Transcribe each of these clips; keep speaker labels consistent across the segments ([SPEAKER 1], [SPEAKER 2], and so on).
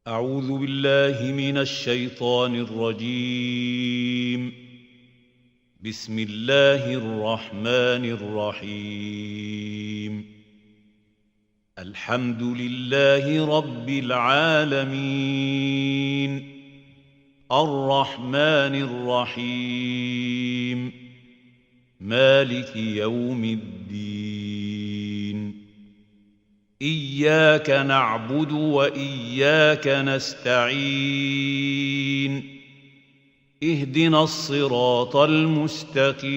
[SPEAKER 1] أعوذ بالله من الشيطان الرجيم. بسم الله الرحمن الرحيم. الحمد لله رب العالمين، الرحمن الرحيم، مالك يوم الدين. إياك نعبد وإياك نستعين. اهدنا الصراط المستقيم،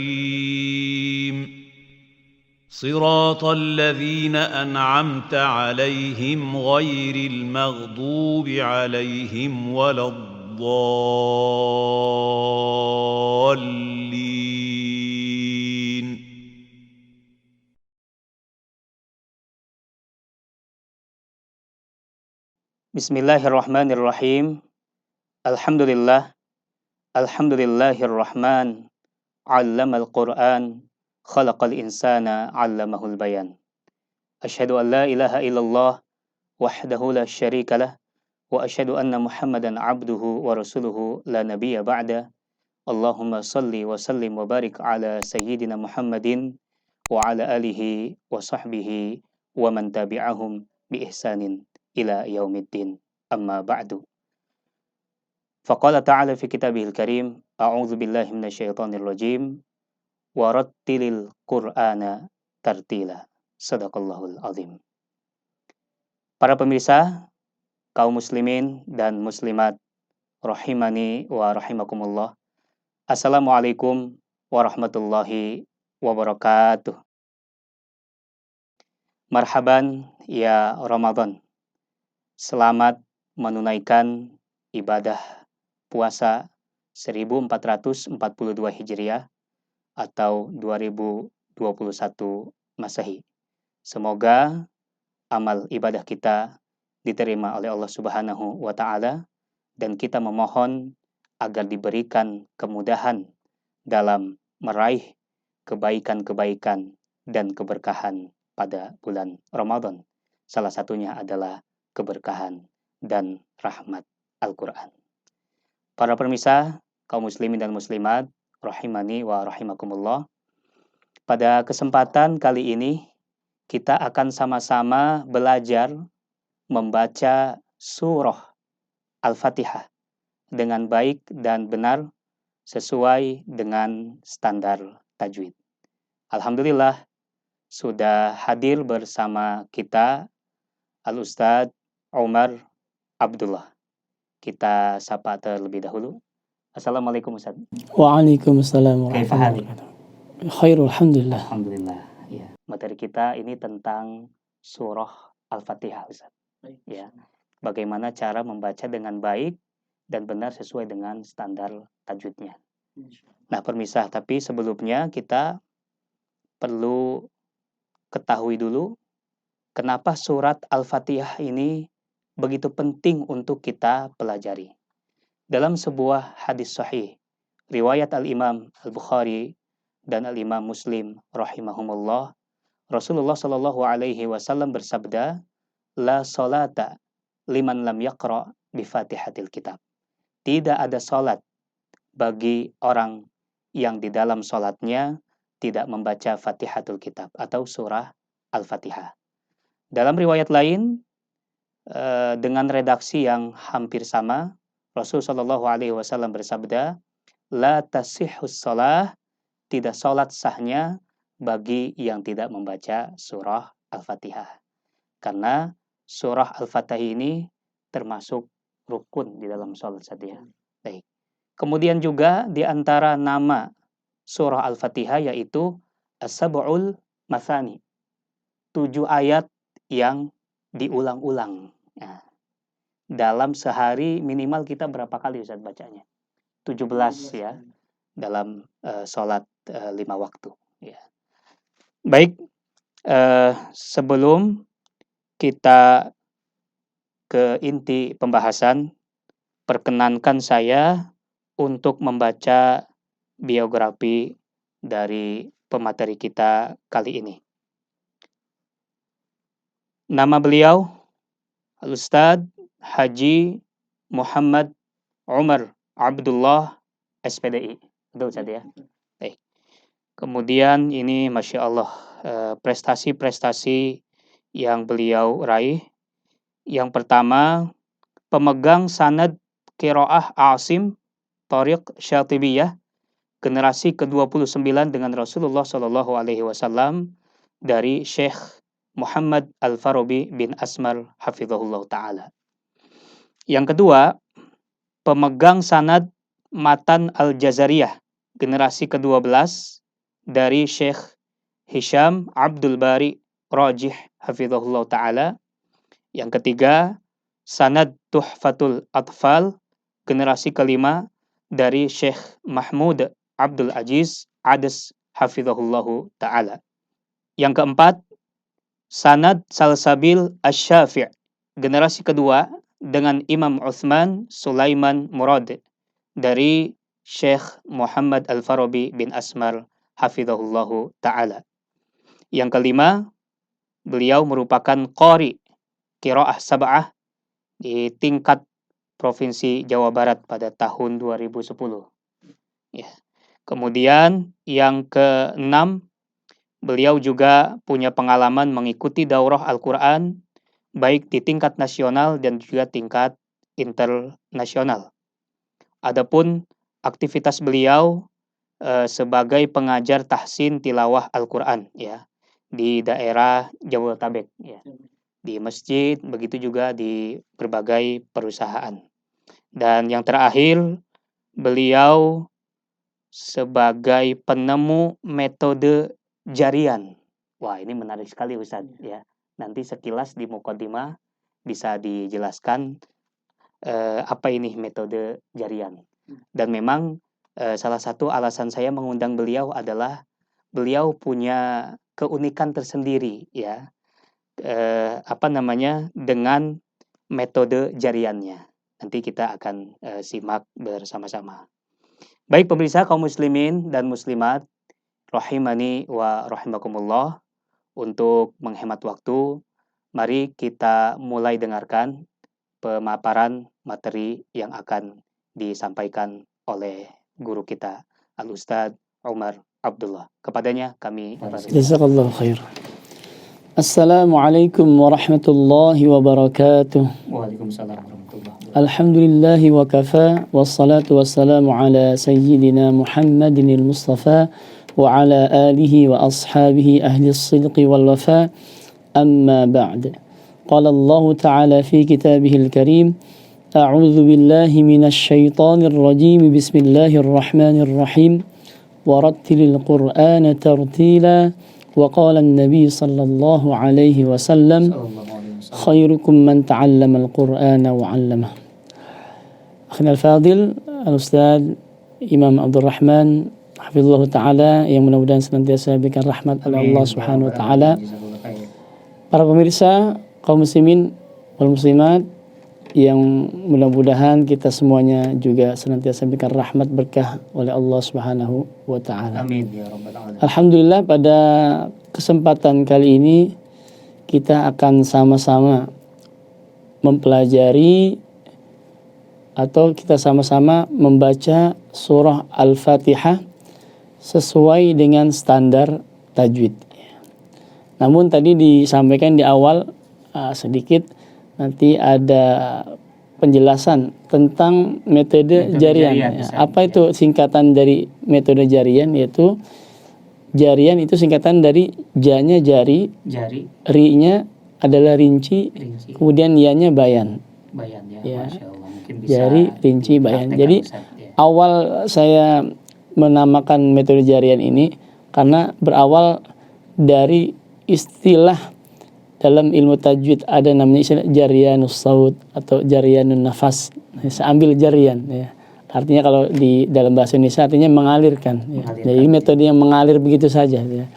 [SPEAKER 1] صراط الذين أنعمت عليهم غير المغضوب عليهم ولا الضالين.
[SPEAKER 2] Bismillahirrahmanirrahim. Alhamdulillah. Alhamdulillahirrahman. Allamal Qur'an. Khalaqal insana 'allamahul bayan. Asyhadu an la ilaha illallah wahdahu la syarikalah wa asyhadu anna Muhammadan 'abduhu wa rasuluhu la nabiyya ba'da. Allahumma salli wa sallim wa barik ala sayyidina Muhammadin wa ala alihi wa sahbihi wa man tabi'ahum bi ihsanin ila yaumiddin. Amma ba'du. Faqala ta'ala fi kitabihil karim, a'udzu billahi minasyaitonir rajim, wa rattilil qur'ana tartila. Shadaqallahul azim. Para pemirsa, kaum muslimin dan muslimat rahimani wa rahimakumullah. Assalamualaikum warahmatullahi wabarakatuh. Marhaban ya Ramadan. Selamat menunaikan ibadah puasa 1442 Hijriah atau 2021 Masehi. Semoga amal ibadah kita diterima oleh Allah Subhanahu wa taala dan kita memohon agar diberikan kemudahan dalam meraih kebaikan-kebaikan dan keberkahan pada bulan Ramadan. Salah satunya adalah keberkahan dan rahmat Al-Qur'an. Para pemirsa, kaum muslimin dan muslimat, rahimani wa rahimakumullah. Pada kesempatan kali ini, kita akan sama-sama belajar membaca surah Al-Fatihah dengan baik dan benar sesuai dengan standar tajwid. Alhamdulillah, sudah hadir bersama kita Al-Ustadz Umar Abdullah. Kita sapa terlebih dahulu. Assalamualaikum Ustaz.
[SPEAKER 3] Waalaikumsalam
[SPEAKER 2] Kaifa halik?
[SPEAKER 3] Khairul alhamdulillah.
[SPEAKER 2] Alhamdulillah. Ya. Materi kita ini tentang surah Al-Fatihah, Ustaz. Ya. Bagaimana cara membaca dengan baik dan benar sesuai dengan standar tajwidnya. Nah, pemirsa, tapi sebelumnya kita perlu ketahui dulu kenapa surat Al-Fatihah ini begitu penting untuk kita pelajari. Dalam sebuah hadis sahih, riwayat Al-Imam Al-Bukhari dan Al-Imam Muslim rahimahumullah, Rasulullah Shallallahu alaihi wasallam bersabda, "La salata liman lam yaqra bi Fatihatil Kitab." Tidak ada salat bagi orang yang di dalam salatnya tidak membaca Fatihatul Kitab atau surah Al-Fatihah. Dalam riwayat lain dengan redaksi yang hampir sama, Rasul Shallallahu alaihi wasallam bersabda, "La tasihhus shalah," tidak salat sahnya bagi yang tidak membaca surah Al-Fatihah. Karena surah Al-Fatihah ini termasuk rukun di dalam salat saja. Baik. Kemudian juga di antara nama surah Al-Fatihah yaitu As-Sab'ul Mathani. 7 ayat yang diulang-ulang. Nah, dalam sehari minimal kita berapa kali Ustaz bacanya? 17 ya. Dalam sholat 5 waktu. Ya. Baik, sebelum kita ke inti pembahasan, perkenankan saya untuk membaca biografi dari pemateri kita kali ini. Nama beliau Al-Ustadz Haji Muhammad Umar Abdullah SPDI. Betul Ustaz ya? Baik. Kemudian ini Masya Allah prestasi-prestasi yang beliau raih. Yang pertama, pemegang sanad Qiraah Asim Thariq Syatibiyah generasi ke-29 dengan Rasulullah Shallallahu Alaihi Wasallam dari Syekh Muhammad Al-Farabi bin Asmar Hafizahullah Ta'ala. Yang kedua, pemegang sanad Matan Al-Jazariyah generasi ke-12 dari Syekh Hisham Abdul Bari Rajih Hafizahullah Ta'ala. Yang ketiga, sanad Tuhfatul Atfal generasi kelima dari Syekh Mahmud Abdul Aziz Ades Hafizahullahu Ta'ala. Yang keempat, sanad Salsabil Asy-Syafi' generasi kedua dengan Imam Utsman Sulaiman Murad dari Syekh Muhammad Al-Farabi bin Asmar Hafizahullahu Ta'ala. Yang kelima, beliau merupakan qari Qiraah Sab'ah di tingkat Provinsi Jawa Barat pada tahun 2010. Ya. Kemudian yang keenam, beliau juga punya pengalaman mengikuti daurah Al-Quran baik di tingkat nasional dan juga tingkat internasional. Adapun aktivitas beliau sebagai pengajar tahsin tilawah Al-Quran ya di daerah Jabodetabek ya. Di masjid, begitu juga di berbagai perusahaan. Dan yang terakhir, beliau sebagai penemu metode jarian. Wah, ini menarik sekali Ustaz ya. Nanti sekilas di mukadimah bisa dijelaskan apa ini metode jarian. Dan memang salah satu alasan saya mengundang beliau adalah beliau punya keunikan tersendiri ya. Dengan metode jariannya. Nanti kita akan simak bersama-sama. Baik pemirsa kaum muslimin dan muslimat, rahimani wa rahimakumullah, untuk menghemat waktu, mari kita mulai dengarkan pemaparan materi yang akan disampaikan oleh guru kita, Al-Ustadz Umar Abdullah. Kepadanya kami
[SPEAKER 3] Jazakallahu khair. Assalamualaikum warahmatullahi wabarakatuh.
[SPEAKER 2] Waalaikumsalam warahmatullahi wabarakatuh.
[SPEAKER 3] Alhamdulillahi wa kafa, wassalatu wassalamu ala sayyidina Muhammadin al-Mustafa wa ala alihi wa ashabihi ahli as-sidqi wal wafa, amma ba'd. Qala Allah ta'ala fi kitabihil karim, a'udzu billahi minasy syaithanir rajim, bismillahir rahmanir rahim, warattilil qur'ana tartila. وقال النبي صلى الله عليه وسلم خيركم من تعلم القرآن وعلمه. أخينا الفاضل الأستاذ Imam Abdul Rahman Hafizullah Ta'ala, yang mudah-mudahan senantiasa berikan rahmat oleh Allah Subhanahu Wa Ta'ala. Para pemirsa kaum muslimin wal muslimat, yang mudah-mudahan kita semuanya juga senantiasa berikan rahmat berkah oleh Allah Subhanahu wa Ta'ala.
[SPEAKER 2] Amin ya rabbal alamin.
[SPEAKER 3] Alhamdulillah, pada kesempatan kali ini kita akan sama-sama mempelajari atau kita sama-sama membaca surah Al-Fatihah sesuai dengan standar tajwid. Namun tadi disampaikan di awal sedikit, nanti ada penjelasan tentang metode jarian. Apa itu singkatan dari metode jarian? Yaitu jarian itu singkatan dari ja-nya jari, ri-nya adalah rinci, kemudian ya-nya bayan.
[SPEAKER 2] Ya. Masya Allah. Mungkin bisa
[SPEAKER 3] Jari, rinci, bayan. Jadi awal saya menamakan metode jarian ini karena berawal dari istilah dalam ilmu tajwid, ada namanya istilah jarianus saut atau jarianun nafas. Saya ambil jarian ya. Artinya kalau di dalam bahasa Indonesia artinya mengalirkan ya. Jadi metode yang mengalir begitu saja ya.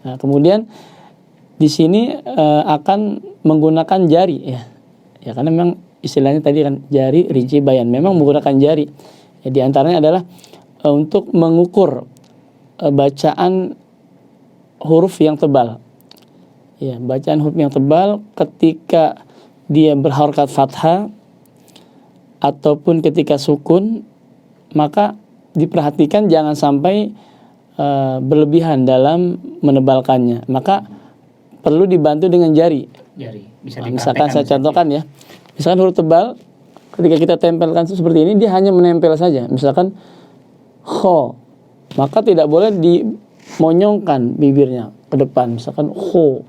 [SPEAKER 3] Nah, kemudian di sini akan menggunakan jari ya. Ya karena memang istilahnya tadi kan jari, rinci, bayan. Memang menggunakan jari. Ya, di antaranya adalah untuk mengukur bacaan huruf yang tebal. Ya, bacaan huruf yang tebal ketika dia berharokat fathah ataupun ketika sukun, maka diperhatikan jangan sampai berlebihan dalam menebalkannya. Maka perlu dibantu dengan jari.
[SPEAKER 2] Bisa
[SPEAKER 3] Misalkan saya contohkan ya. Misalkan huruf tebal, ketika kita tempelkan seperti ini, dia hanya menempel saja. Misalkan kho, maka tidak boleh dimonyongkan bibirnya ke depan. Misalkan kho,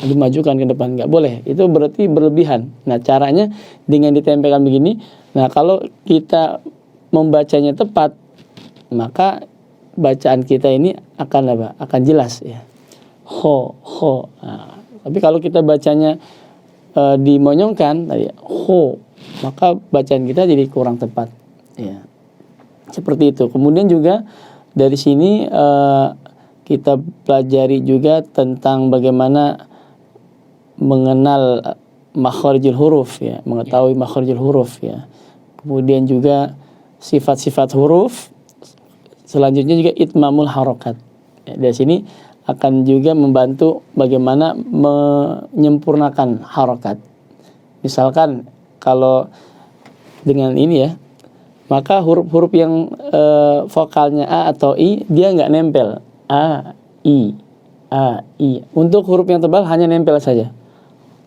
[SPEAKER 3] dimajukan ke depan, nggak boleh. Itu berarti berlebihan. Nah, caranya dengan ditempelkan begini. Nah, kalau kita membacanya tepat, maka bacaan kita ini akan apa? Akan jelas ya. Ho. Nah, tapi kalau kita bacanya dimonyongkan tadi ho, maka bacaan kita jadi kurang tepat. Ya. Seperti itu. Kemudian juga dari sini kita pelajari juga tentang bagaimana mengenal makharijul huruf ya, mengetahui makharijul huruf ya. Kemudian juga sifat-sifat huruf. Selanjutnya juga itmamul harokat. Ya, dari sini akan juga membantu bagaimana menyempurnakan harokat. Misalkan kalau dengan ini ya, maka huruf-huruf yang vokalnya A atau I dia nggak nempel. A, I. Untuk huruf yang tebal hanya nempel saja.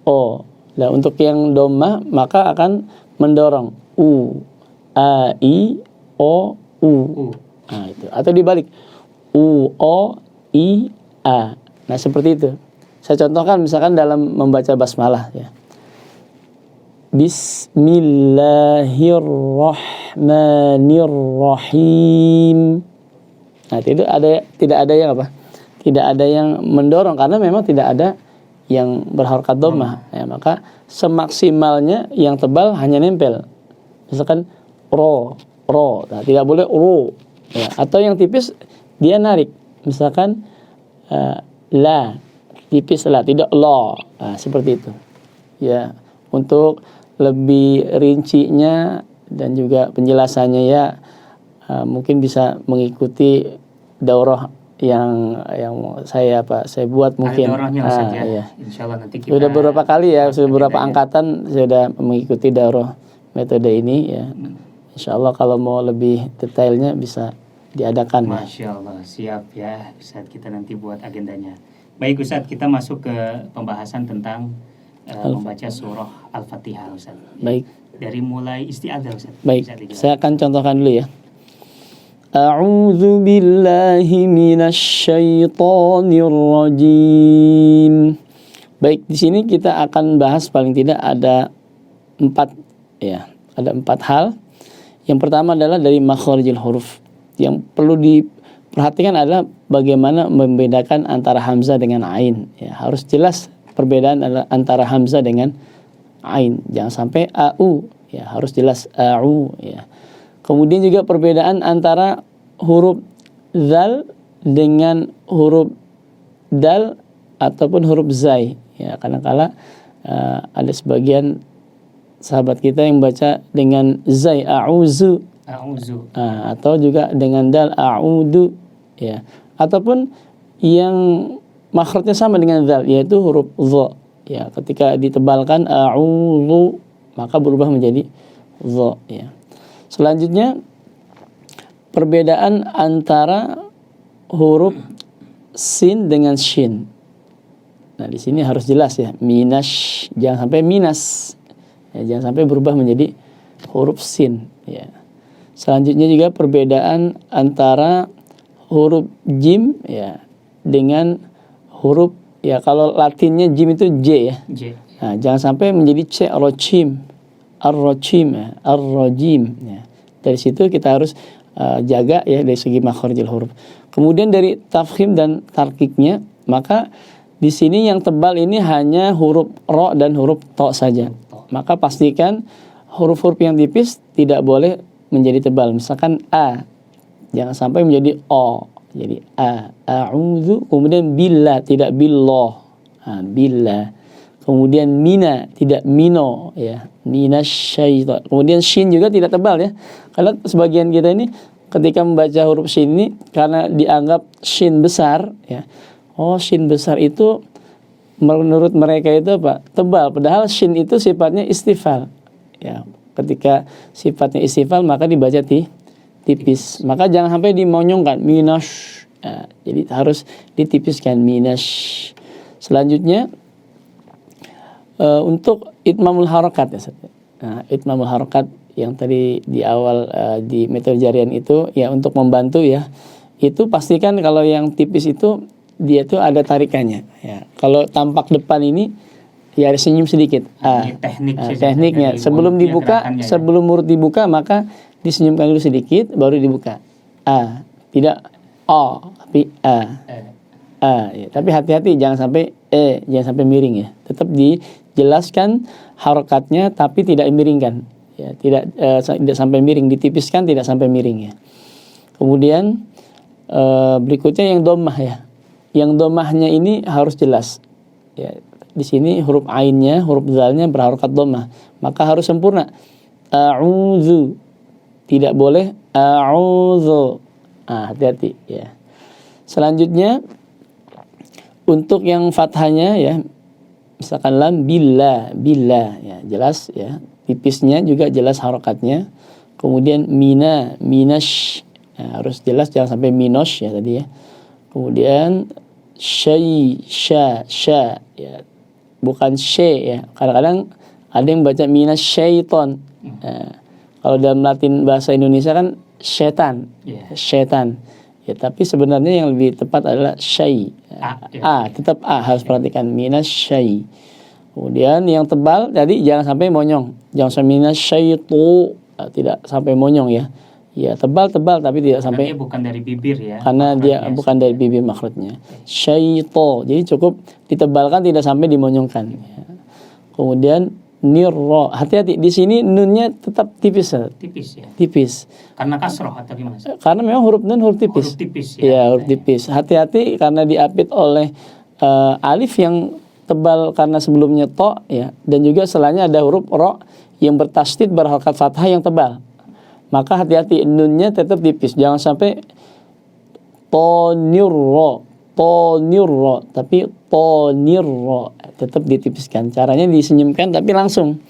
[SPEAKER 3] O. Nah, untuk yang domah maka akan mendorong U, A, I, O, U. Nah, itu. Atau dibalik. U, O, I, A. Nah, seperti itu. Saya contohkan misalkan dalam membaca basmalah ya. Bismillahirrahmanirrahim. Nah, itu tidak ada yang apa? Tidak ada yang mendorong karena memang tidak ada yang berharokat dhammah. Ya, maka semaksimalnya yang tebal hanya nempel. Misalkan ro. Nah, tidak boleh ro. Ya, atau yang tipis dia narik. Misalkan la, tipis la, tidak lo. Nah, seperti itu. Ya, untuk lebih rincinya dan juga penjelasannya ya mungkin bisa mengikuti daurah yang saya buat mungkin.
[SPEAKER 2] Ada daurahnya Ustaz ya.
[SPEAKER 3] Ya.
[SPEAKER 2] Insyaallah nanti kita
[SPEAKER 3] sudah beberapa kali ya, sudah beberapa angkatan sudah mengikuti daurah metode ini ya. Insyaallah kalau mau lebih detailnya bisa diadakan.
[SPEAKER 2] Masya Allah, siap ya Ustaz, kita nanti buat agendanya. Baik Ustaz, kita masuk ke pembahasan tentang membaca surah Al-Fatihah Ustaz.
[SPEAKER 3] Baik.
[SPEAKER 2] Dari mulai isti'adzah Ustaz.
[SPEAKER 3] Baik, saya akan contohkan dulu ya. A'udzu billahi minasyaitonir rajim. Baik, di sini kita akan bahas paling tidak ada 4 hal. Yang pertama adalah dari makharijul huruf. Yang perlu diperhatikan adalah bagaimana membedakan antara hamzah dengan ain. Ya, harus jelas perbedaan antara hamzah dengan ain. Jangan sampai au. Ya, harus jelas au. Ya. Kemudian juga perbedaan antara huruf zal dengan huruf dal ataupun huruf zai. Ya, kadang-kala ada sebagian sahabat kita yang baca dengan zai a'uzu. Atau juga dengan dal a'udu ya, ataupun yang makhrajnya sama dengan dal yaitu huruf dha ya, ketika ditebalkan a'udzu maka berubah menjadi dha ya. Selanjutnya perbedaan antara huruf sin dengan shin. Nah, di sini harus jelas ya, minas, jangan sampai minas ya, jangan sampai berubah menjadi huruf sin ya. Selanjutnya juga perbedaan antara huruf jim ya dengan huruf ya, kalau latinnya jim itu j ya. Nah, jangan sampai menjadi c rojim, ar-rojim ya, ar-rojim ya. Dari situ kita harus jaga ya dari segi makharijul huruf. Kemudian dari tafkhim dan tarkiknya, maka di sini yang tebal ini hanya huruf ro dan huruf to saja. Maka pastikan huruf-huruf yang tipis tidak boleh menjadi tebal. Misalkan a, jangan sampai menjadi o. Jadi a'udzu, kemudian billah, tidak billah. Billah. Kemudian mina, tidak mino ya. Minasyaiton. Kemudian shin juga tidak tebal ya. Karena sebagian kita ini ketika membaca huruf shin ini karena dianggap shin besar ya. Oh, shin besar itu menurut mereka itu apa? Tebal. Padahal shin itu sifatnya istifal. Ya. ketika sifatnya istifal maka dibaca tipis. Maka jangan sampai dimonyongkan minash. Jadi harus ditipiskan minash. Selanjutnya untuk itmamul harakat ya. Itmamul harakat yang tadi di awal di metode jarian itu ya untuk membantu ya. Itu pastikan kalau yang tipis itu dia tuh ada tarikannya ya. Kalau tampak depan ini ya senyum sedikit. Tekniknya sebelum dibuka, sebelum mulut dibuka maka disenyumkan dulu sedikit baru dibuka. Tidak tapi ya. Tapi hati-hati jangan sampai jangan sampai miring ya. Tetap dijelaskan harokatnya tapi tidak miringkan. Ya, tidak sampai miring, ditipiskan tidak sampai miring ya. Kemudian berikutnya yang domah ya. Yang domahnya ini harus jelas. Ya, di sini huruf ainnya, huruf zalnya berharokat domah, maka harus sempurna. A'udzu. Tidak boleh a'udzu. Hati-hati ya. Selanjutnya untuk yang fathahnya ya, misalkan lam billah ya, jelas ya. Tipisnya juga jelas harokatnya. Kemudian minash ya, harus jelas jangan sampai minosh ya tadi ya. Kemudian sya ya, bukan sy ya. Kadang-kadang ada yang baca minasyaiton. Kalau dalam Latin bahasa Indonesia kan setan. Setan. Ya, tapi sebenarnya yang lebih tepat adalah syai. Tetap harus perhatikan minasyai. Kemudian yang tebal tadi jangan sampai monyong. Jangan sampai minasyaitu, tidak sampai monyong ya. Ya, tebal tapi tidak sampai.
[SPEAKER 2] Dia bukan dari bibir ya.
[SPEAKER 3] Karena dia bukan dari bibir makhrajnya. Syaito. Jadi cukup ditebalkan tidak sampai dimonyongkan. Ya. Kemudian nirro. Hati-hati di sini nunnya tetap tipis.
[SPEAKER 2] Tipis ya.
[SPEAKER 3] Tipis.
[SPEAKER 2] Karena kasroh atau gimana?
[SPEAKER 3] Karena memang huruf nun huruf tipis.
[SPEAKER 2] Huruf tipis ya.
[SPEAKER 3] Ya, huruf tipis. Hati-hati karena diapit oleh alif yang tebal karena sebelumnya to ya, dan juga setelahnya ada huruf ro yang bertasdid berharokat fathah yang tebal. Maka hati-hati nunnya tetap tipis, jangan sampai tonirro, tapi tonirro tetap ditipiskan. Caranya disenyumkan tapi langsung.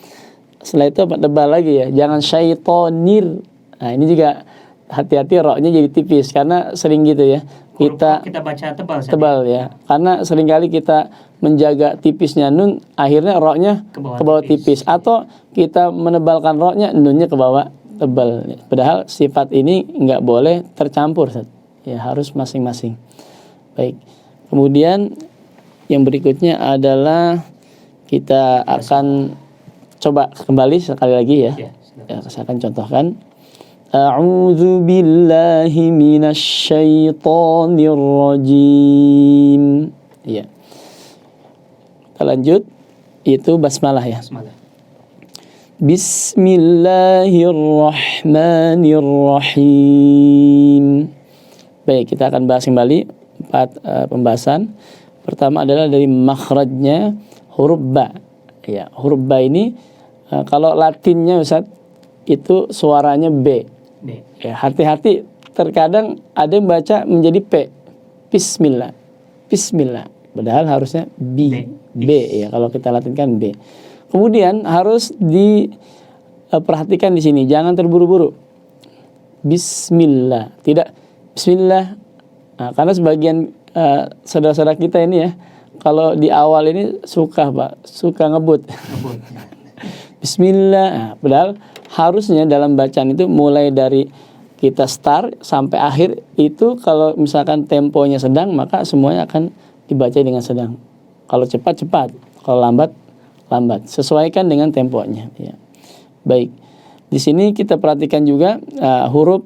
[SPEAKER 3] Setelah itu tebal lagi ya, jangan syaitonir. Nah ini juga hati-hati ro-nya jadi tipis karena sering gitu ya. Kita
[SPEAKER 2] baca
[SPEAKER 3] tebal ya, karena seringkali kita menjaga tipisnya nun, akhirnya ro-nya ke bawah tipis. Atau kita menebalkan ro-nya, nunnya ke bawah tebal. Padahal sifat ini nggak boleh tercampur, ya harus masing-masing. Baik. Kemudian yang berikutnya adalah kita akan coba kembali sekali lagi ya. Saya akan contohkan. A'udzu billahi minasy syaithanir rajim. Ya. Kita lanjut, itu basmalah ya. Bismillahirrahmanirrahim. Baik, kita akan bahas kembali 4 pembahasan. Pertama adalah dari makhrajnya huruf ba. Ya, huruf ba ini kalau Latinnya Ustaz itu suaranya B. Ya, hati-hati terkadang ada yang baca menjadi P. Bismillah. Padahal harusnya B ya, kalau kita latinkan B. Kemudian harus diperhatikan di sini, jangan terburu-buru. Bismillah, tidak Bismillah. Nah, karena sebagian saudara-saudara kita ini ya, kalau di awal ini suka ngebut. Bismillah. Nah, padahal harusnya dalam bacaan itu mulai dari kita start sampai akhir itu kalau misalkan temponya sedang maka semuanya akan dibaca dengan sedang. Kalau cepat, kalau lambat. Sesuaikan dengan temponya. Ya. Baik. Di sini kita perhatikan juga huruf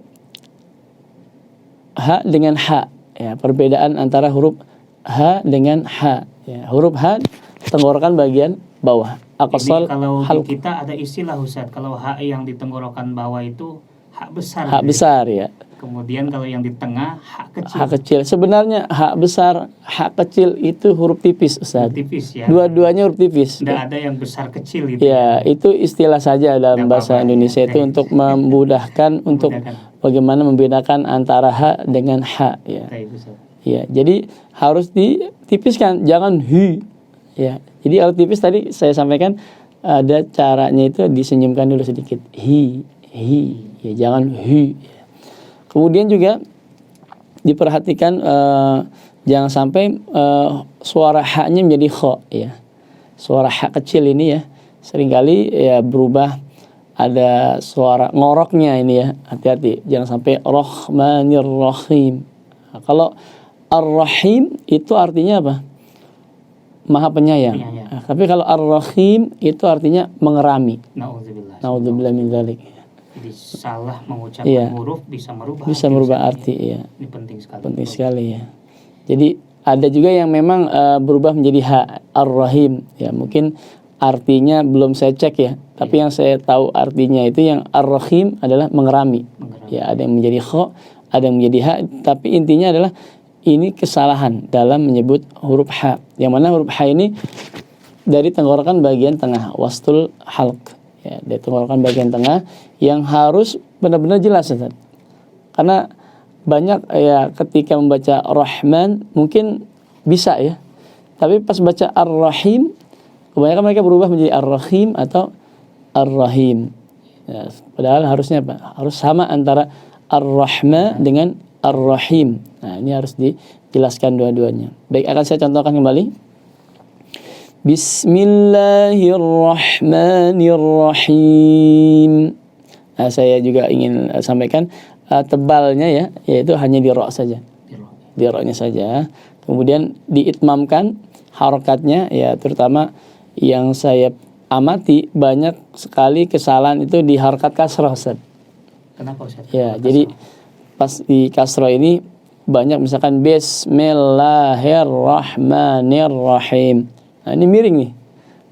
[SPEAKER 3] H dengan H. Ya, perbedaan antara huruf H dengan H. Ya, huruf H tenggorokan bagian bawah.
[SPEAKER 2] Jadi kalau di kita ada istilah Ustaz, kalau H yang di tenggorokan bawah itu H besar.
[SPEAKER 3] H besar ya.
[SPEAKER 2] Kemudian kalau yang di tengah H kecil.
[SPEAKER 3] H kecil. Sebenarnya H besar, H kecil itu huruf tipis, Ustaz.
[SPEAKER 2] Tipis ya.
[SPEAKER 3] Dua-duanya huruf tipis.
[SPEAKER 2] Tidak ada yang besar kecil gitu.
[SPEAKER 3] Ya, itu istilah saja dalam bahasa Indonesia itu untuk memudahkan untuk bagaimana membedakan antara H dengan H ya. Ya, jadi harus ditipiskan, jangan hi. Ya. Jadi kalau tipis tadi saya sampaikan ada caranya itu disenyumkan dulu sedikit. Hi, ya jangan hu. Kemudian juga diperhatikan jangan sampai suara haknya menjadi kho ya. Suara hak kecil ini ya seringkali ya berubah, ada suara ngoroknya ini ya, hati-hati jangan sampai Rahmanir Rahim. Nah, kalau Ar-Rahim itu artinya apa? Maha penyayang. Nah, tapi kalau Ar-Rahim itu artinya mengerami. Naudzubillah min dzalik.
[SPEAKER 2] Jadi salah mengucapkan huruf bisa merubah
[SPEAKER 3] arti ya.
[SPEAKER 2] Ini penting sekali.
[SPEAKER 3] Penting sekali ya. Jadi ada juga yang memang berubah menjadi ha Ar-Rahim ya, mungkin artinya belum saya cek ya, tapi yang saya tahu artinya itu yang Ar-Rahim adalah mengerami. Ya, ada yang menjadi kha, ada yang menjadi ha, tapi intinya adalah ini kesalahan dalam menyebut huruf ha. Yang mana huruf ha ini dari tenggorokan bagian tengah, wastul halq. Ya, dari tenggorokan bagian tengah yang harus benar-benar jelas, Ustaz. Karena banyak ya ketika membaca Rahman mungkin bisa ya, tapi pas baca Ar-Rahim kebanyakan mereka berubah menjadi Ar-Rahim atau Ar-Rahim. Ya, padahal harusnya apa? Harus sama antara Ar-Rahma dengan Ar-Rahim. Nah, ini harus dijelaskan dua-duanya. Baik, akan saya contohkan kembali. Bismillahirrahmanirrahim. Nah, saya juga ingin sampaikan tebalnya ya, yaitu hanya di ro saja. Di ro-nya saja. Kemudian diitmamkan harokatnya ya, terutama yang saya amati banyak sekali kesalahan itu di harokat kasroh, Ustaz.
[SPEAKER 2] Kenapa, Ustaz?
[SPEAKER 3] Ya, jadi pas di kasroh ini banyak misalkan Bismillahirrahmanirrahim. Nah, ini miring nih.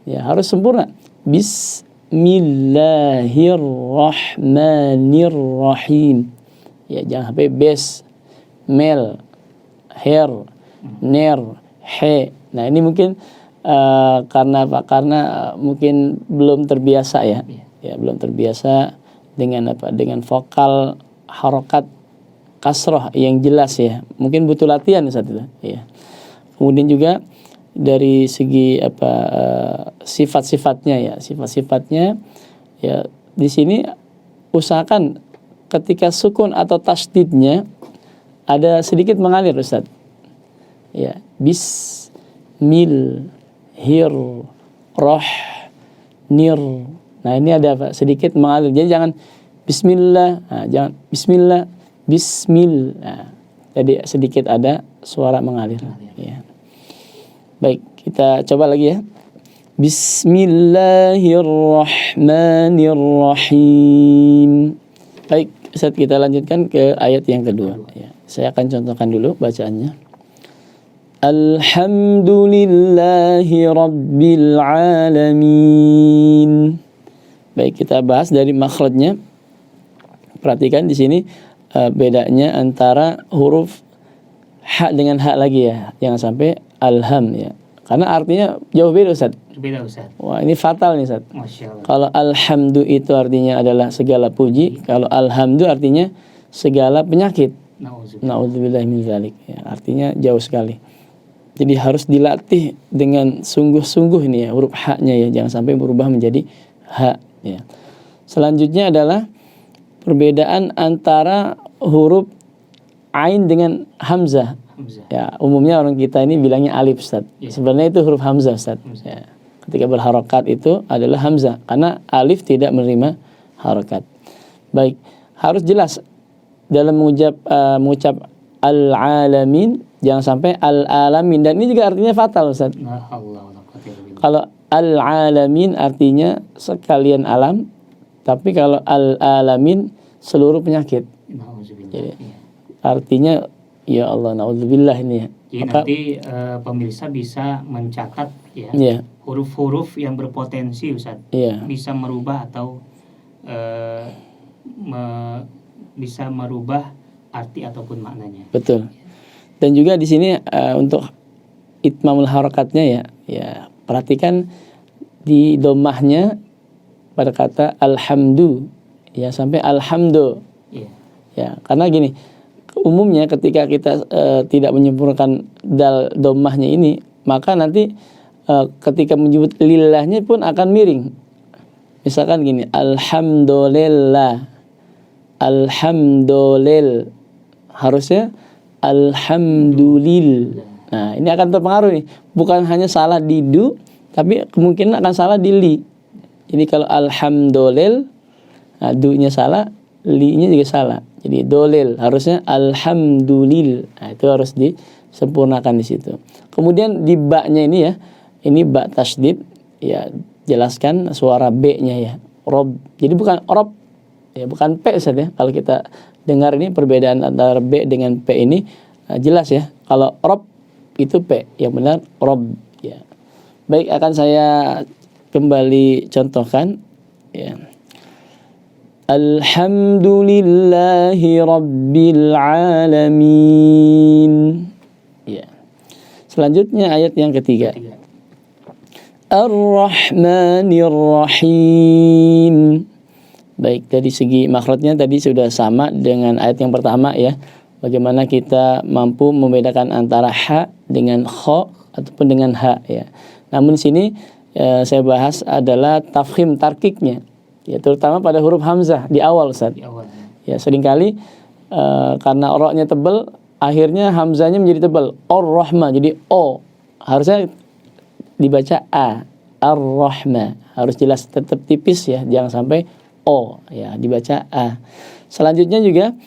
[SPEAKER 3] Ya, harus sempurna. Bismillahirrahmanirrahim. Ya, jangan sampai mel, her, ner, he. Nah, ini mungkin karena apa? Karena mungkin belum terbiasa ya. Ya, belum terbiasa dengan apa? Dengan vokal harokat kasroh yang jelas ya. Mungkin butuh latihan saat itu. Ya. Kemudian juga dari segi apa sifat-sifatnya ya, sifat-sifatnya ya di sini usahakan ketika sukun atau tasdidnya ada sedikit mengalir, Ustaz. Ya, nir. Nah, ini ada apa? Sedikit mengalir. Jadi jangan bismillah, nah, jangan bismillah. Nah, jadi sedikit ada suara mengalir. Ya. Baik, kita coba lagi ya. Bismillahirrahmanirrahim. Baik, Ustaz, kita lanjutkan ke ayat yang kedua. Ya, saya akan contohkan dulu bacaannya. Alhamdulillahi rabbil alamin. Baik, kita bahas dari makhrajnya. Perhatikan di sini bedanya antara huruf ha dengan ha lagi ya. Jangan sampai alham ya. Karena artinya jauh beda, Ustaz.
[SPEAKER 2] Berbeda, Ustaz.
[SPEAKER 3] Wah, ini fatal nih, Ustaz.
[SPEAKER 2] Masya Allah.
[SPEAKER 3] Kalau alhamdu itu artinya adalah segala puji, kalau alhamdu artinya segala penyakit. Nauzubillah min dzalik. Ya, artinya jauh sekali. Jadi harus dilatih dengan sungguh-sungguh ini ya, huruf ha-nya ya, jangan sampai berubah menjadi ha ya. Selanjutnya adalah perbedaan antara huruf ain dengan hamzah. Ya, umumnya orang kita ini bilangnya alif, Ustaz. Ya. Sebenarnya itu huruf hamzah, Ustaz. Ya. Ketika berharokat itu adalah hamzah karena alif tidak menerima harokat. Baik, harus jelas dalam mengucap al-alamin, jangan sampai al-alamin, dan ini juga artinya fatal, Ustaz. Kalau al-alamin artinya sekalian alam, tapi kalau al-alamin seluruh penyakit. Jadi artinya ya Allah, naudzubillah ini ya.
[SPEAKER 2] Jadi nanti pemirsa bisa mencatat ya, huruf-huruf yang berpotensi, Ustaz. Bisa merubah atau bisa merubah arti ataupun maknanya.
[SPEAKER 3] Betul. Dan juga di sini untuk itmamul harakatnya ya perhatikan di domahnya pada kata alhamdu ya sampai alhamdu. Ya, karena gini, umumnya ketika kita tidak menyempurnakan domahnya ini, maka nanti ketika menyebut lillahnya pun akan miring. Misalkan gini, alhamdulillah. Alhamdulillah. Harusnya alhamdulillah. Nah, ini akan terpengaruh nih. Bukan hanya salah di du, tapi kemungkinan akan salah di li. Jadi kalau alhamdulillah, nah, du-nya salah, li-nya juga salah. Jadi dolil harusnya alhamdulillah. Nah, itu harus disempurnakan di situ. Kemudian di ba-nya ini ya, ini ba tasydid, ya jelaskan suara b-nya ya. Rob. Jadi bukan rob, ya bukan p Ustaz ya. Kalau kita dengar ini perbedaan antara b dengan p ini jelas ya. Kalau rob itu p, yang benar rob ya. Baik, akan saya kembali contohkan ya. Alhamdulillahi Rabbil Alamin. Ya. Selanjutnya ayat yang ketiga. Ar-Rahmanir Rahim. Baik, dari segi makhrajnya tadi sudah sama dengan ayat yang pertama ya. Bagaimana kita mampu membedakan antara ha dengan kha ataupun dengan ha ya. Namun sini saya bahas adalah tafkhim tarkiknya. Ya, terutama pada huruf hamzah di awal Ustaz. Di awal. Ya, seringkali karena roknya tebal, akhirnya hamzahnya menjadi tebal. Ar-Rahma jadi o. Harusnya dibaca a. Ar-Rahma. Harus jelas, tetap tipis ya, jangan sampai o ya, dibaca a. Selanjutnya juga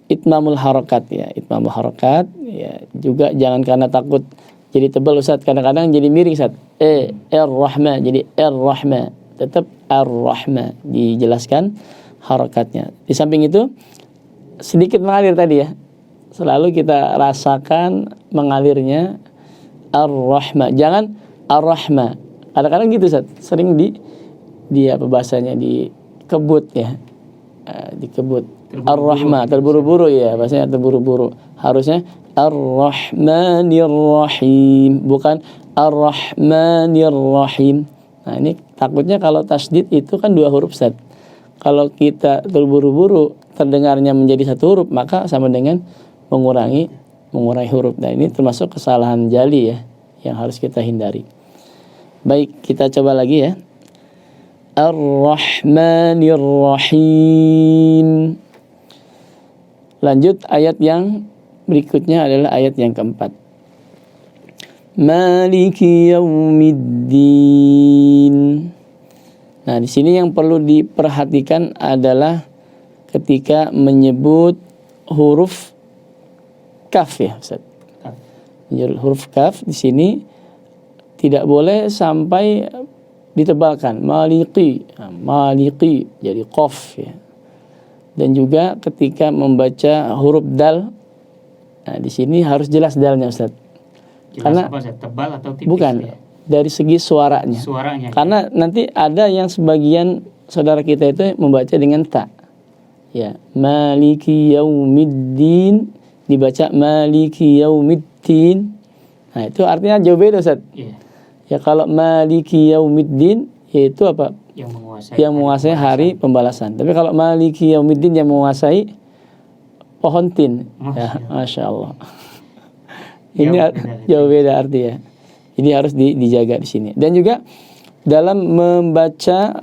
[SPEAKER 3] itmamul harakat ya. Itmamul harakat ya, juga jangan karena takut jadi tebal Ustaz, kadang-kadang jadi miring Ustaz. Ar-Rahma jadi Ar-Rahma. Tetap Ar-Rahma, dijelaskan harakatnya. Di samping itu sedikit mengalir tadi ya. Selalu kita rasakan mengalirnya Ar-Rahma. Jangan Ar-Rahma. Kadang-kadang gitu Ustaz, sering di apa bahasanya, dikebut ya. Dikebut. Ar-Rahma, terburu-buru ya, bahasanya terburu-buru. Harusnya Ar-Rahmanir Rahim, bukan Ar-Rahmanir Rahim. Nah, ini takutnya kalau tasydid itu kan dua huruf Ustaz. Kalau kita terburu-buru terdengarnya menjadi satu huruf, maka sama dengan mengurangi huruf. Nah, ini termasuk kesalahan jali ya, yang harus kita hindari. Baik, kita coba lagi ya. Ar-Rahmanir Rahim. Lanjut, ayat yang berikutnya adalah ayat yang keempat. Maliki yaumiddin. Nah, di sini yang perlu diperhatikan adalah ketika menyebut huruf kaf ya, Ustaz. Huruf kaf di sini tidak boleh sampai ditebalkan. Maliki, maliki jadi qaf ya. Dan juga ketika membaca huruf dal, nah di sini harus jelas dalnya Ustaz. Karena
[SPEAKER 2] tebal atau tipis?
[SPEAKER 3] Bukan, ya? Dari segi suaranya. Karena nanti ada yang sebagian saudara kita itu membaca dengan ta. Ya, maliki yaumiddin dibaca maliki yaumiddin. Nah, itu artinya jauh beda Ustaz.
[SPEAKER 2] Yeah.
[SPEAKER 3] Ya, kalau maliki yaumiddin yaitu apa? Yang menguasai hari pembalasan. Tapi kalau maliki yaumiddin yang menguasai pohon tin. Ya, Masya Allah. Ini jauh beda arti ya. Ini harus dijaga di sini. Dan juga dalam membaca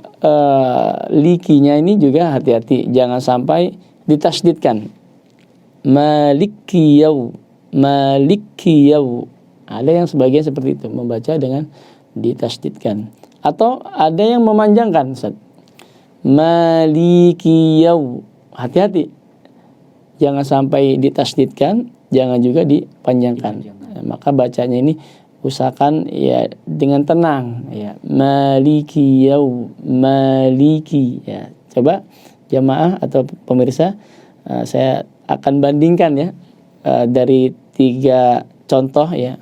[SPEAKER 3] likinya ini juga hati-hati, jangan sampai ditasydidkan. Maliki yau, maliki yau. Ada yang sebagian seperti itu, membaca dengan ditasydidkan. Atau ada yang memanjangkan, Ustaz. Maliki yau. Hati-hati. Jangan sampai ditasydidkan, jangan juga dipanjangkan. Maka bacanya ini usahakan ya dengan tenang ya. Maliki yau, maliki ya. Coba jamaah atau pemirsa, saya akan bandingkan ya dari 3 contoh ya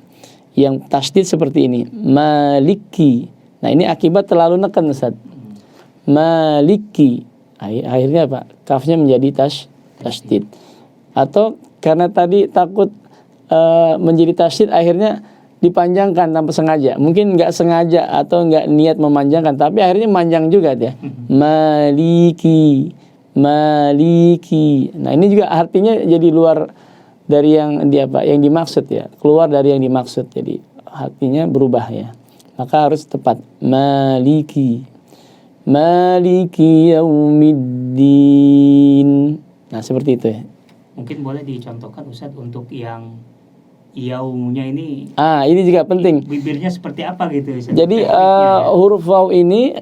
[SPEAKER 3] yang tasydid seperti ini. Maliki. Nah, ini akibat terlalu neken Ustaz. Maliki. Akhirnya apa? Kafnya menjadi tasydid. Atau karena tadi takut menjadi tasydid, akhirnya dipanjangkan tanpa sengaja. Mungkin nggak sengaja atau nggak niat memanjangkan, tapi akhirnya manjang juga ya. Maliki, maliki. Nah, ini juga artinya jadi luar dari yang dimaksud ya, keluar dari yang dimaksud. Jadi artinya berubah ya. Maka harus tepat. Maliki. Maliki yaumiddin. Nah, seperti itu ya.
[SPEAKER 2] Mungkin boleh dicontohkan Ustaz untuk yang yaunya ini.
[SPEAKER 3] Ini juga penting.
[SPEAKER 2] Bibirnya seperti apa gitu Ustaz?
[SPEAKER 3] Jadi huruf waw ini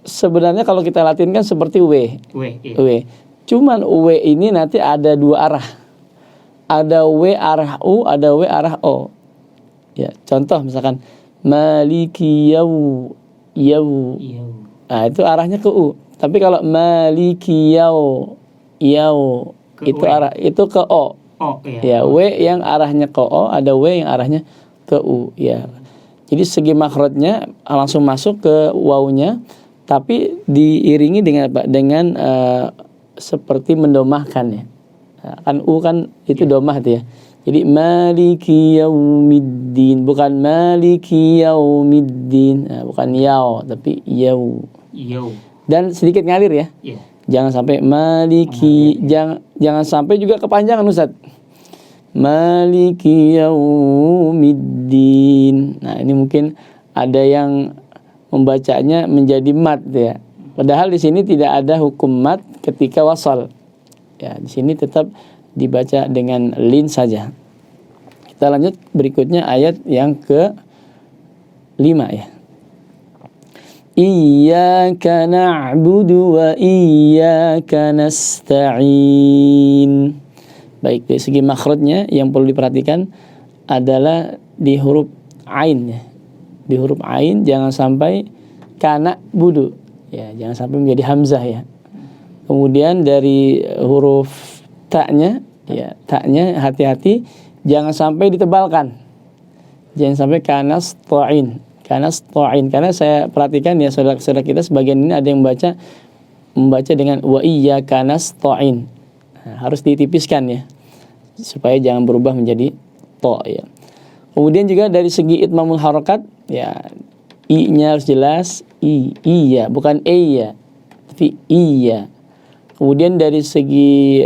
[SPEAKER 3] sebenarnya kalau kita latinkan seperti W.
[SPEAKER 2] Iya.
[SPEAKER 3] W. Cuman W ini nanti ada dua arah. Ada W arah U, ada W arah O. Ya, contoh misalkan Maliki yau. Nah, itu arahnya ke U. Tapi kalau Maliki yau itu
[SPEAKER 2] W.
[SPEAKER 3] arah itu ke O.
[SPEAKER 2] Iya.
[SPEAKER 3] Ya, W yang arahnya ke O, ada W yang arahnya ke U. Ya. Jadi segi makhrajnya langsung masuk ke wawnya, tapi diiringi dengan apa? Dengan seperti mendomahkan ya. Nah, kan U kan itu domah tuh ya. Jadi Maliki yaumiddin, bukan Maliki yaumiddin. Nah, bukan yau tapi yau. Dan sedikit ngalir ya.
[SPEAKER 2] Iya.
[SPEAKER 3] Jangan sampai Maliki, jangan sampai juga kepanjangan Ustaz. Maliki yaumiddin. Nah, ini mungkin ada yang membacanya menjadi mat ya. Padahal di sini tidak ada hukum mat ketika wasal. Ya, di sini tetap dibaca dengan lin saja. Kita lanjut berikutnya ayat yang ke-5 ya. Iyyaka na'budu wa iyyaka nasta'in. Baik, dari segi makhrajnya yang perlu diperhatikan adalah di huruf ain ya. Di huruf ain jangan sampai kana budu ya, jangan sampai menjadi hamzah ya. Kemudian dari huruf ta'nya ya, ta'nya hati-hati jangan sampai ditebalkan. Jangan sampai kanasta'in. Karena saya perhatikan ya saudara-saudara kita sebagian ini ada yang membaca dengan wa iyyaka nasta'in. Nah, harus ditipiskan ya supaya jangan berubah menjadi to ya. Kemudian juga dari segi itmamul harakat ya, i-nya harus jelas, iya bukan ya, tapi iya. Kemudian dari segi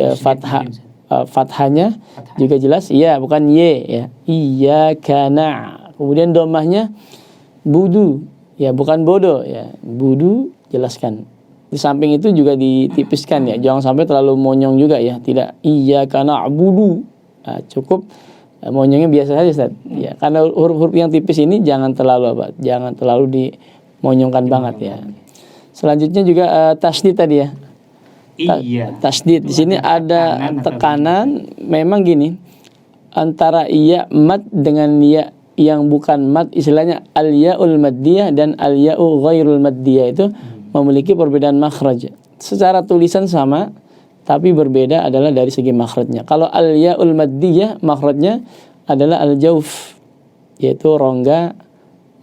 [SPEAKER 3] fathahnya juga jelas, iya bukan ye ya. Iyyaka na'. Kemudian domahnya budu ya, bukan bodoh ya. Budu jelaskan. Di samping itu juga ditipiskan ya, jangan sampai terlalu monyong juga ya. Tidak iyyaka na'budu. Nah, cukup monyongnya biasa saja Ustaz. Ya, karena huruf-huruf yang tipis ini jangan terlalu dimonyongkan banget ya. Selanjutnya juga tasdid tadi ya.
[SPEAKER 2] Iya.
[SPEAKER 3] Tasdid di sini ada tekanan. Memang gini, antara iya mat dengan ya yang bukan mat, istilahnya al-ya'ul maddiyah dan al-ya'u ghairul maddiyah itu memiliki perbedaan makhraj. Secara tulisan sama, tapi berbeda adalah dari segi makhrajnya. Kalau al-ya'ul maddiyah makhrajnya adalah al-jauf, yaitu rongga,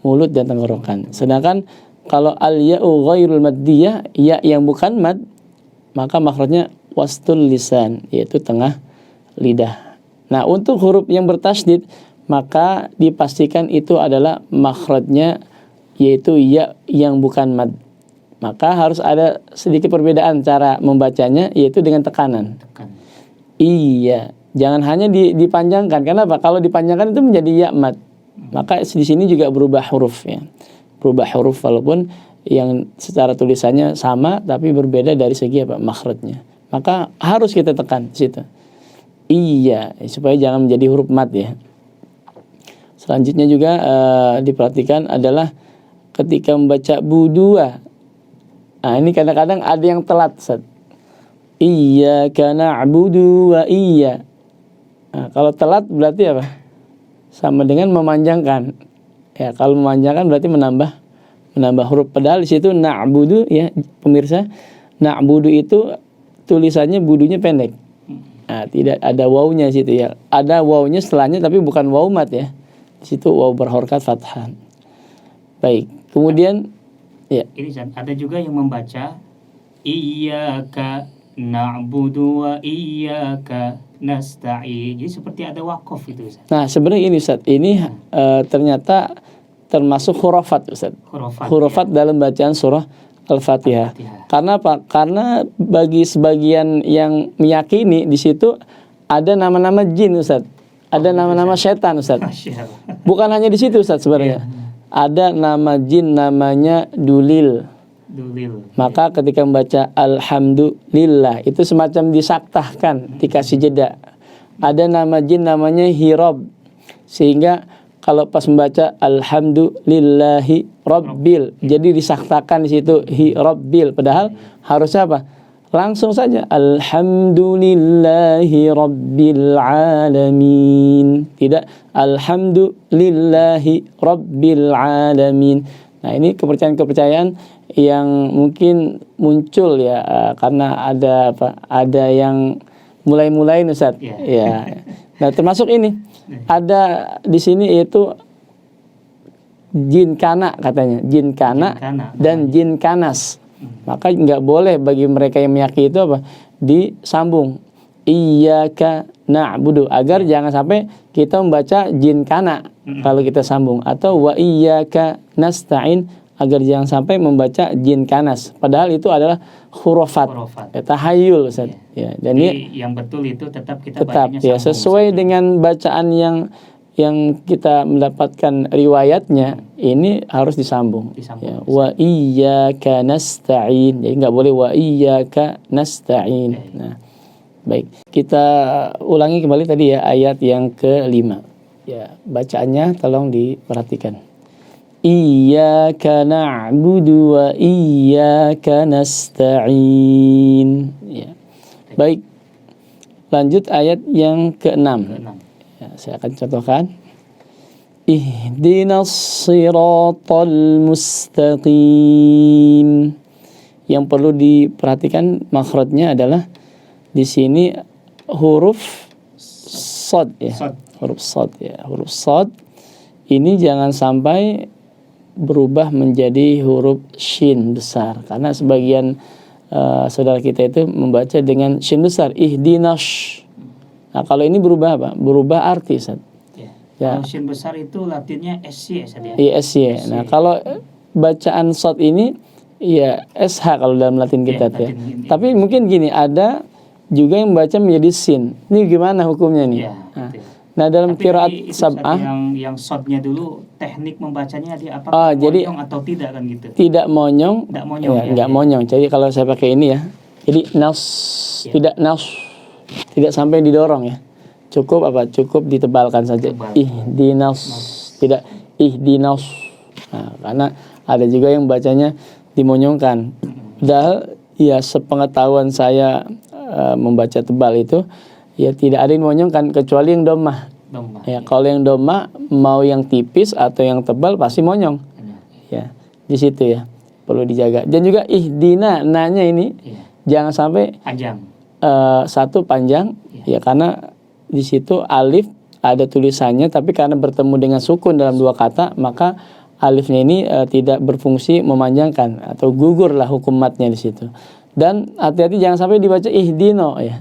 [SPEAKER 3] mulut dan tenggorokan. Sedangkan kalau al-ya'u ghairul maddiyah, ya yang bukan mad, maka makhrajnya wastul lisan, yaitu tengah lidah. Nah, untuk huruf yang bertasydid maka dipastikan itu adalah makhrajnya yaitu ya yang bukan mad. Maka harus ada sedikit perbedaan cara membacanya, yaitu dengan tekanan. Iya, jangan hanya dipanjangkan. Kenapa? Kalau dipanjangkan itu menjadi ya mad. Maka di sini juga berubah huruf ya. Berubah huruf walaupun yang secara tulisannya sama tapi berbeda dari segi makhrajnya. Maka harus kita tekan di situ. Iya, supaya jangan menjadi huruf mad ya. Selanjutnya juga diperhatikan adalah ketika membaca budua. Nah, ini kadang-kadang ada yang telat, Ustaz. Iyyaka na'budu wa iya. Nah, kalau telat berarti apa? Sama dengan memanjangkan. Ya, kalau memanjangkan berarti menambah huruf. Padahal di situ na'budu ya, pemirsa, na'budu itu tulisannya budunya pendek. Nah, tidak ada wawunya situ ya. Ada wawunya setelahnya tapi bukan waw mat ya. Di situ waw berharakat fathah. Baik. Kemudian ya.
[SPEAKER 2] Ini ada juga yang membaca iyyaka na'budu wa iyyaka nasta'in. Jadi seperti ada wakaf itu Ustaz.
[SPEAKER 3] Nah, sebenarnya ini Ustaz, ini ternyata termasuk hurufat Ustaz. Hurufat ya, dalam bacaan surah Al-Fatihah. Karena apa? Karena bagi sebagian yang meyakini di situ ada nama-nama jin Ustaz. Ada nama-nama setan Ustaz. Bukan hanya di situ Ustaz sebenarnya. Ada nama jin namanya Dulil. Maka ketika membaca alhamdulillah itu semacam disaktahkan, dikasih jeda. Ada nama jin namanya Hirab. Sehingga kalau pas membaca alhamdulillahi rabbil, jadi disaktakan di situ Hirabbil. Padahal harusnya apa? Langsung saja alhamdulillahi rabbil alamin. Tidak alhamdulillahi rabbil alamin. Nah, ini kepercayaan-kepercayaan yang mungkin muncul ya karena ada yang mulai Ustaz. Ya. Nah, termasuk ini ada di sini yaitu jin kana katanya, jin kana dan jin kanas. Maka nggak boleh bagi mereka yang meyakini itu disambung iyyaka na'budu, agar jangan sampai kita membaca jin kana kalau kita sambung, atau wa iyyaka nasta'in, agar jangan sampai membaca jin kanas, padahal itu adalah hurufat. Tahayul Ustaz. Ya, dan
[SPEAKER 2] jadi yang betul itu tetap kita bacanya
[SPEAKER 3] ya sesuai dengan bacaan yang kita mendapatkan riwayatnya, ini harus disambung. Ya, wa iyyaka nasta'in. Jadi nggak boleh wa iyyaka nasta'in. Nah, baik. Kita ulangi kembali tadi ya ayat yang ke-5. Ya, bacaannya tolong diperhatikan. Iyyaka na'budu wa iyyaka nasta'in. Ya. Baik. Lanjut ayat yang ke-6. Ya, saya akan contohkan. Ihdinas siratal mustaqim. Yang perlu diperhatikan makhrajnya adalah di sini huruf shad ya. Huruf shad ya. Huruf shad ini jangan sampai berubah menjadi huruf shin besar, karena sebagian saudara kita itu membaca dengan shin besar, ihdinas. Nah, kalau ini berubah apa? Berubah arti, Ustaz.
[SPEAKER 2] Ya. Kalau shin besar itu latinnya SY, Ustaz ya.
[SPEAKER 3] Iya, SY. Nah, kalau bacaan shad ini ya SH kalau dalam Latin kita ya. Tapi mungkin gini, ada juga yang membaca menjadi sin. Ini gimana hukumnya nih? Nah, dalam qiraat sab'ah
[SPEAKER 2] yang shadnya dulu teknik membacanya dia apa?
[SPEAKER 3] Jadi
[SPEAKER 2] monyong atau tidak kan gitu.
[SPEAKER 3] Tidak monyong. Enggak monyong. Jadi kalau saya pakai ini ya. Jadi nas, tidak nas. Tidak sampai didorong ya. Cukup Cukup ditebalkan saja. Ihdinas. Tidak ihdinas. Nah, karena ada juga yang bacanya dimonyongkan. Padahal ya sepengetahuan saya membaca tebal itu ya tidak ada yang monyongkan kecuali yang domah. Ya, kalau yang domah mau yang tipis atau yang tebal pasti monyong. Ya, di situ ya perlu dijaga. Dan juga ihdina, nanya ini jangan sampai
[SPEAKER 2] panjang.
[SPEAKER 3] Satu panjang ya, karena di situ alif ada tulisannya, tapi karena bertemu dengan sukun dalam dua kata, maka alifnya ini tidak berfungsi memanjangkan atau gugur lah hukum matnya di situ. Dan hati-hati jangan sampai dibaca ihdino ya.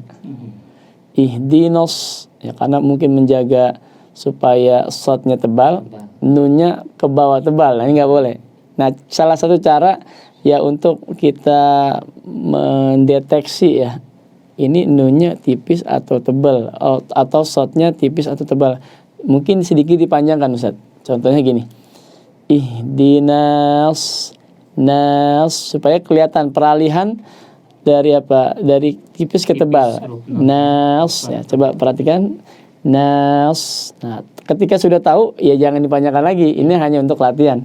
[SPEAKER 3] Ihdinos ya, karena mungkin menjaga supaya shadnya tebal, nunnya ke bawah tebal. Nah, ini nggak boleh. Nah, salah satu cara ya untuk kita mendeteksi ya, ini nunnya tipis atau tebal, atau shadnya tipis atau tebal, mungkin sedikit dipanjangkan Ustaz. Contohnya gini, ihdinas nas, supaya kelihatan peralihan dari dari tipis ke tebal. Nas ya, coba perhatikan nas. Nah, ketika sudah tahu ya jangan dipanjangkan lagi. Ini hanya untuk latihan.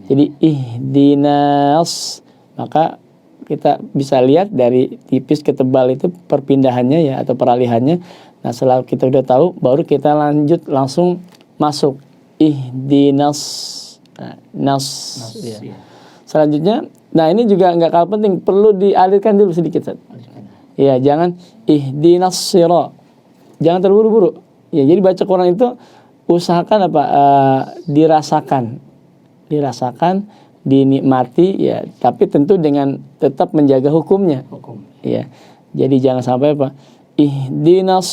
[SPEAKER 3] Jadi ihdinas, maka kita bisa lihat dari tipis ke tebal itu perpindahannya ya, atau peralihannya. Nah, setelah kita sudah tahu, baru kita lanjut langsung masuk ihdinas. Nah, nas ya. Selanjutnya, nah ini juga nggak kalah penting, perlu dialirkan dulu sedikit, Ustaz. Ya, jangan ihdinas sira. Jangan terburu-buru. Ya, jadi baca Quran itu usahakan dirasakan, dinikmati ya, tapi tentu dengan tetap menjaga hukumnya. Ya. Jadi jangan sampai ihdinas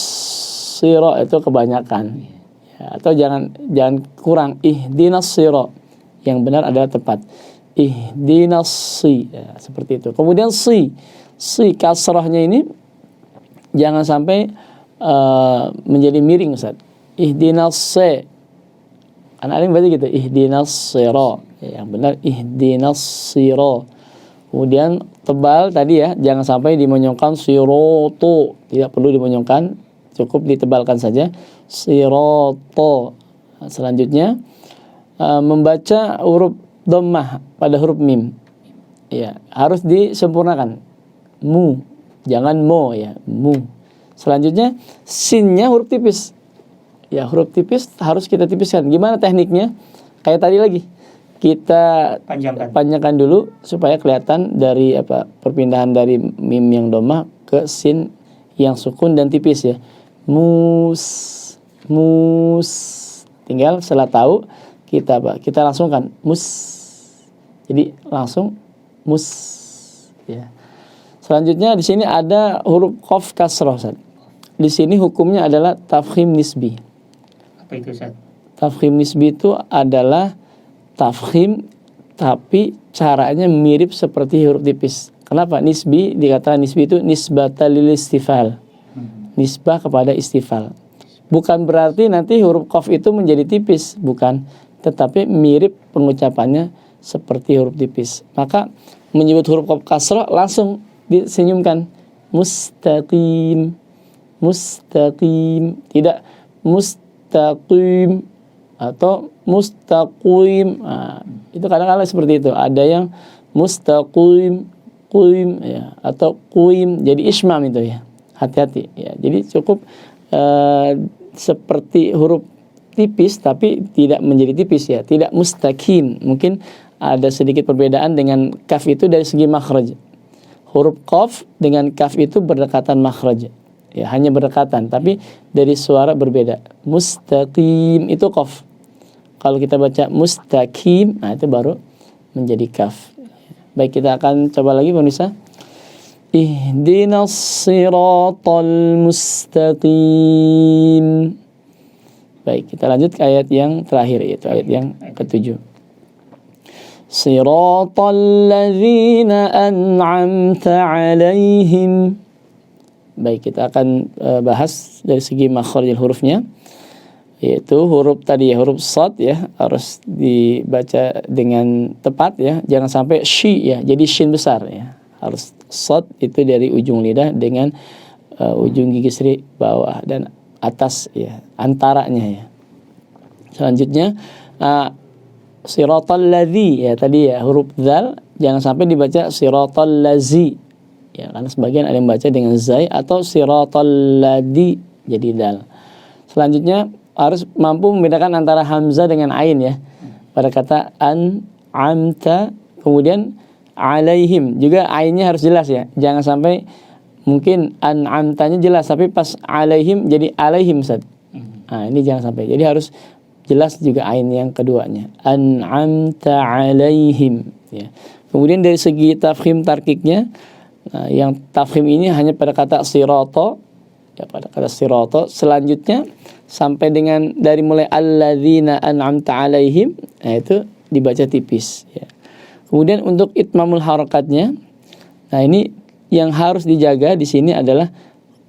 [SPEAKER 3] sira itu kebanyakan. Ya, atau jangan kurang, ihdinas sira. Yang benar adalah tepat. Ihdinas si ya, seperti itu. Kemudian si kasrahnya ini jangan sampai menjadi miring, Ustaz. Ihdinas se, karena ada yang baca gitu, ihdinas sira ya, yang benar ihdinas sira. Kemudian tebal tadi ya, jangan sampai dimonyongkan siroto, tidak perlu dimonyongkan, cukup ditebalkan saja siroto. Selanjutnya membaca huruf dhammah pada huruf mim, ya harus disempurnakan, mu, jangan mo ya, mu. Selanjutnya sinnya huruf tipis, ya huruf tipis harus kita tipiskan. Gimana tekniknya? Kayak tadi lagi, kita panjangkan dulu supaya kelihatan dari perpindahan dari mim yang dhammah ke sin yang sukun dan tipis ya. Mus, mus. Tinggal setelah tahu kita langsungkan mus. Jadi langsung mus ya. Selanjutnya di sini ada huruf qaf kasrah. Di sini hukumnya adalah tafkhim nisbi.
[SPEAKER 2] Apa itu, Ustaz?
[SPEAKER 3] Tafkhim nisbi itu adalah tafkhim tapi caranya mirip seperti huruf tipis. Kenapa? Nisbi dikatakan nisbi itu nisbatan lil istifal. Nisbah kepada istifal. Bukan berarti nanti huruf qaf itu menjadi tipis, bukan. Tetapi mirip pengucapannya seperti huruf tipis. Maka menyebut huruf qaf kasrah langsung disenyumkan. Mustaqim. Mustaqim. Tidak mustaqim atau mustaqim. Nah, itu kadang-kadang seperti itu. Ada yang mustaqim, qim ya, atau qim. Jadi ismam itu ya. Hati-hati ya. Jadi cukup seperti huruf tipis tapi tidak menjadi tipis ya. Tidak mustaqim. Mungkin ada sedikit perbedaan dengan kaf itu dari segi makhraj. Huruf qaf dengan kaf itu berdekatan makhraj. Ya, hanya berdekatan tapi dari suara berbeda. Mustaqim itu qaf. Kalau kita baca mustaqim, nah itu baru menjadi kaf. Baik, kita akan coba lagi pemirsa. Ihdinas siratal mustaqim. Baik, kita lanjut ke ayat yang terakhir, yaitu ayat yang ke-7. Siratal ladzina an'amta 'alaihim. Baik, kita akan bahas dari segi makhrajul hurufnya, yaitu huruf tadi ya, huruf shad ya, harus dibaca dengan tepat ya, jangan sampai shi ya, jadi shin besar ya. Harus shad itu dari ujung lidah dengan ujung gigi seri bawah dan atas ya, antaranya ya. Selanjutnya siratal ladzi ya, tadi ya huruf dzal jangan sampai dibaca siratal lazi ya, karena sebagian ada yang baca dengan zai atau siratal ladzi jadi dal. Selanjutnya harus mampu membedakan antara hamzah dengan ain ya. Pada kata an'amta, kemudian alaihim juga ainnya harus jelas ya. Jangan sampai mungkin an'amtanya jelas tapi pas alaihim jadi alaihim Ustaz. Nah, ini jangan sampai. Jadi harus jelas juga ain yang keduanya. An'amta alaihim ya. Kemudian dari segi tafkhim tarkiknya, yang tafkhim ini hanya pada kata sirata ya, pada kata sirata. Selanjutnya sampai dengan dari mulai alladzina an'amta alaihim, nah itu dibaca tipis ya. Kemudian untuk itmamul harakatnya, nah ini yang harus dijaga di sini adalah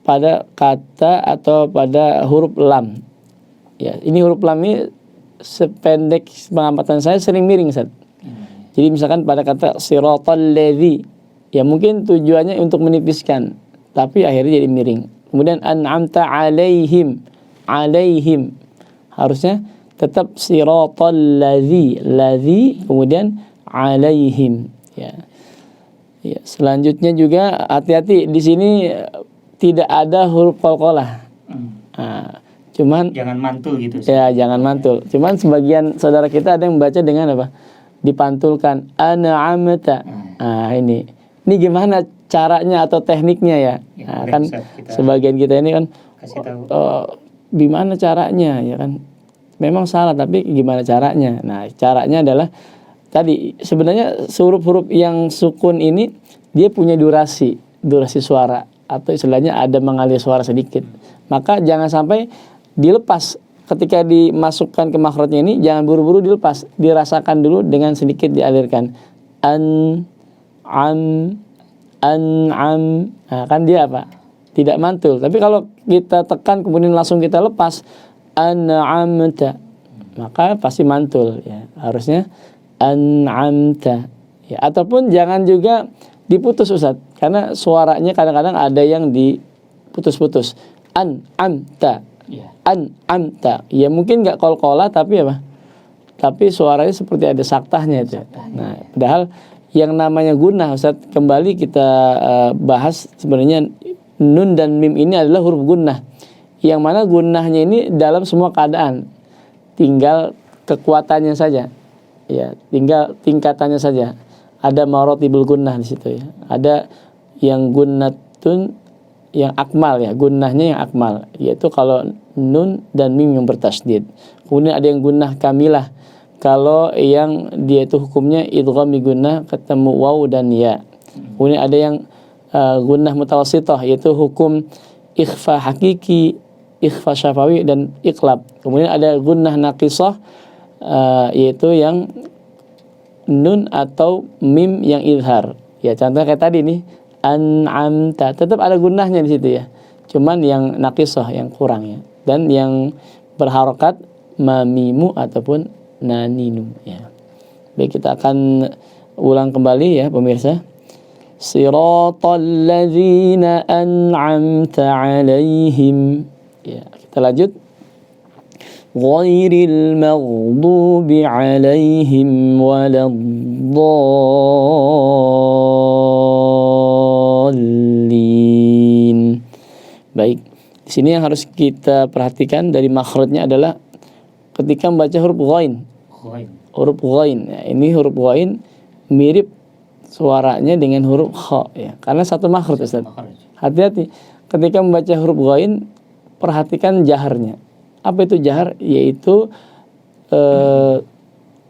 [SPEAKER 3] pada kata atau pada huruf lam. Ya, ini huruf lam ini sependek pengamatan saya sering miring, Ustaz. Jadi misalkan pada kata siratal ladzi, ya mungkin tujuannya untuk menipiskan, tapi akhirnya jadi miring. Kemudian an'amta alaihim, alaihim harusnya tetap siratal ladzi, ladzi kemudian alaihim ya. Ya, selanjutnya juga hati-hati di sini tidak ada huruf qalqalah. Nah, cuman
[SPEAKER 2] jangan mantul gitu.
[SPEAKER 3] Ya, jangan mantul. Cuman sebagian saudara kita ada yang membaca dengan apa? Dipantulkan an'amta. Nah, ini gimana caranya atau tekniknya ya? Nah, kan sebagian kita ini kan
[SPEAKER 2] kasih tahu.
[SPEAKER 3] Gimana caranya ya kan? Memang salah tapi gimana caranya? Nah, caranya adalah tadi sebenarnya huruf-huruf yang sukun ini dia punya durasi suara atau istilahnya ada mengalir suara sedikit. Maka jangan sampai dilepas ketika dimasukkan ke makhrajnya ini, jangan buru-buru dilepas, dirasakan dulu dengan sedikit dialirkan. An'am. Nah, kan dia apa? Tidak mantul. Tapi kalau kita tekan kemudian langsung kita lepas an'amta, maka pasti mantul ya. Harusnya an'amta Ya, ataupun jangan juga diputus Ustaz, karena suaranya kadang-kadang ada yang diputus-putus. An'amta.
[SPEAKER 2] Iya.
[SPEAKER 3] An'amta. Ya mungkin nggak kol-kolah tapi apa? Tapi suaranya seperti ada saktahnya itu. Nah, padahal yang namanya gunnah Ustaz, kembali kita bahas sebenarnya nun dan mim ini adalah huruf gunnah. Yang mana gunnahnya ini dalam semua keadaan. Tinggal kekuatannya saja. Ya, tinggal tingkatannya saja. Ada maratibul gunnah di situ ya. Ada yang gunnatun yang akmal ya, gunnahnya yang akmal, yaitu kalau nun dan mim yang bertasydid. Kemudian ada yang gunnah kamilah. Kalau yang dia itu hukumnya idgham bi gunnah ketemu waw dan ya. Kemudian ada yang gunnah mutawassithah, yaitu hukum ikhfa hakiki, ikhfa syafawi dan iqlab. Kemudian ada gunnah naqisah, yaitu yang nun atau mim yang izhar. Ya, contohnya kayak tadi nih, an'amta, tetap ada gunnahnya di situ ya. Cuman yang naqisah yang kurang ya. Dan yang berharokat mamimu ataupun naninu ya. Baik, kita akan ulang kembali ya pemirsa. Siratal ladzina an'amta 'alaihim. Ya, kita lanjut. Ghairil maghdubi 'alaihim waladdallin. Baik, di sini yang harus kita perhatikan dari makhrajnya adalah ketika membaca huruf ghain. Huruf ghain. Ya, ini huruf ghain mirip suaranya dengan huruf kha ya, karena satu makhraj Ustaz. Hati-hati ketika membaca huruf ghain, perhatikan jaharnya. Apa itu jahar? Yaitu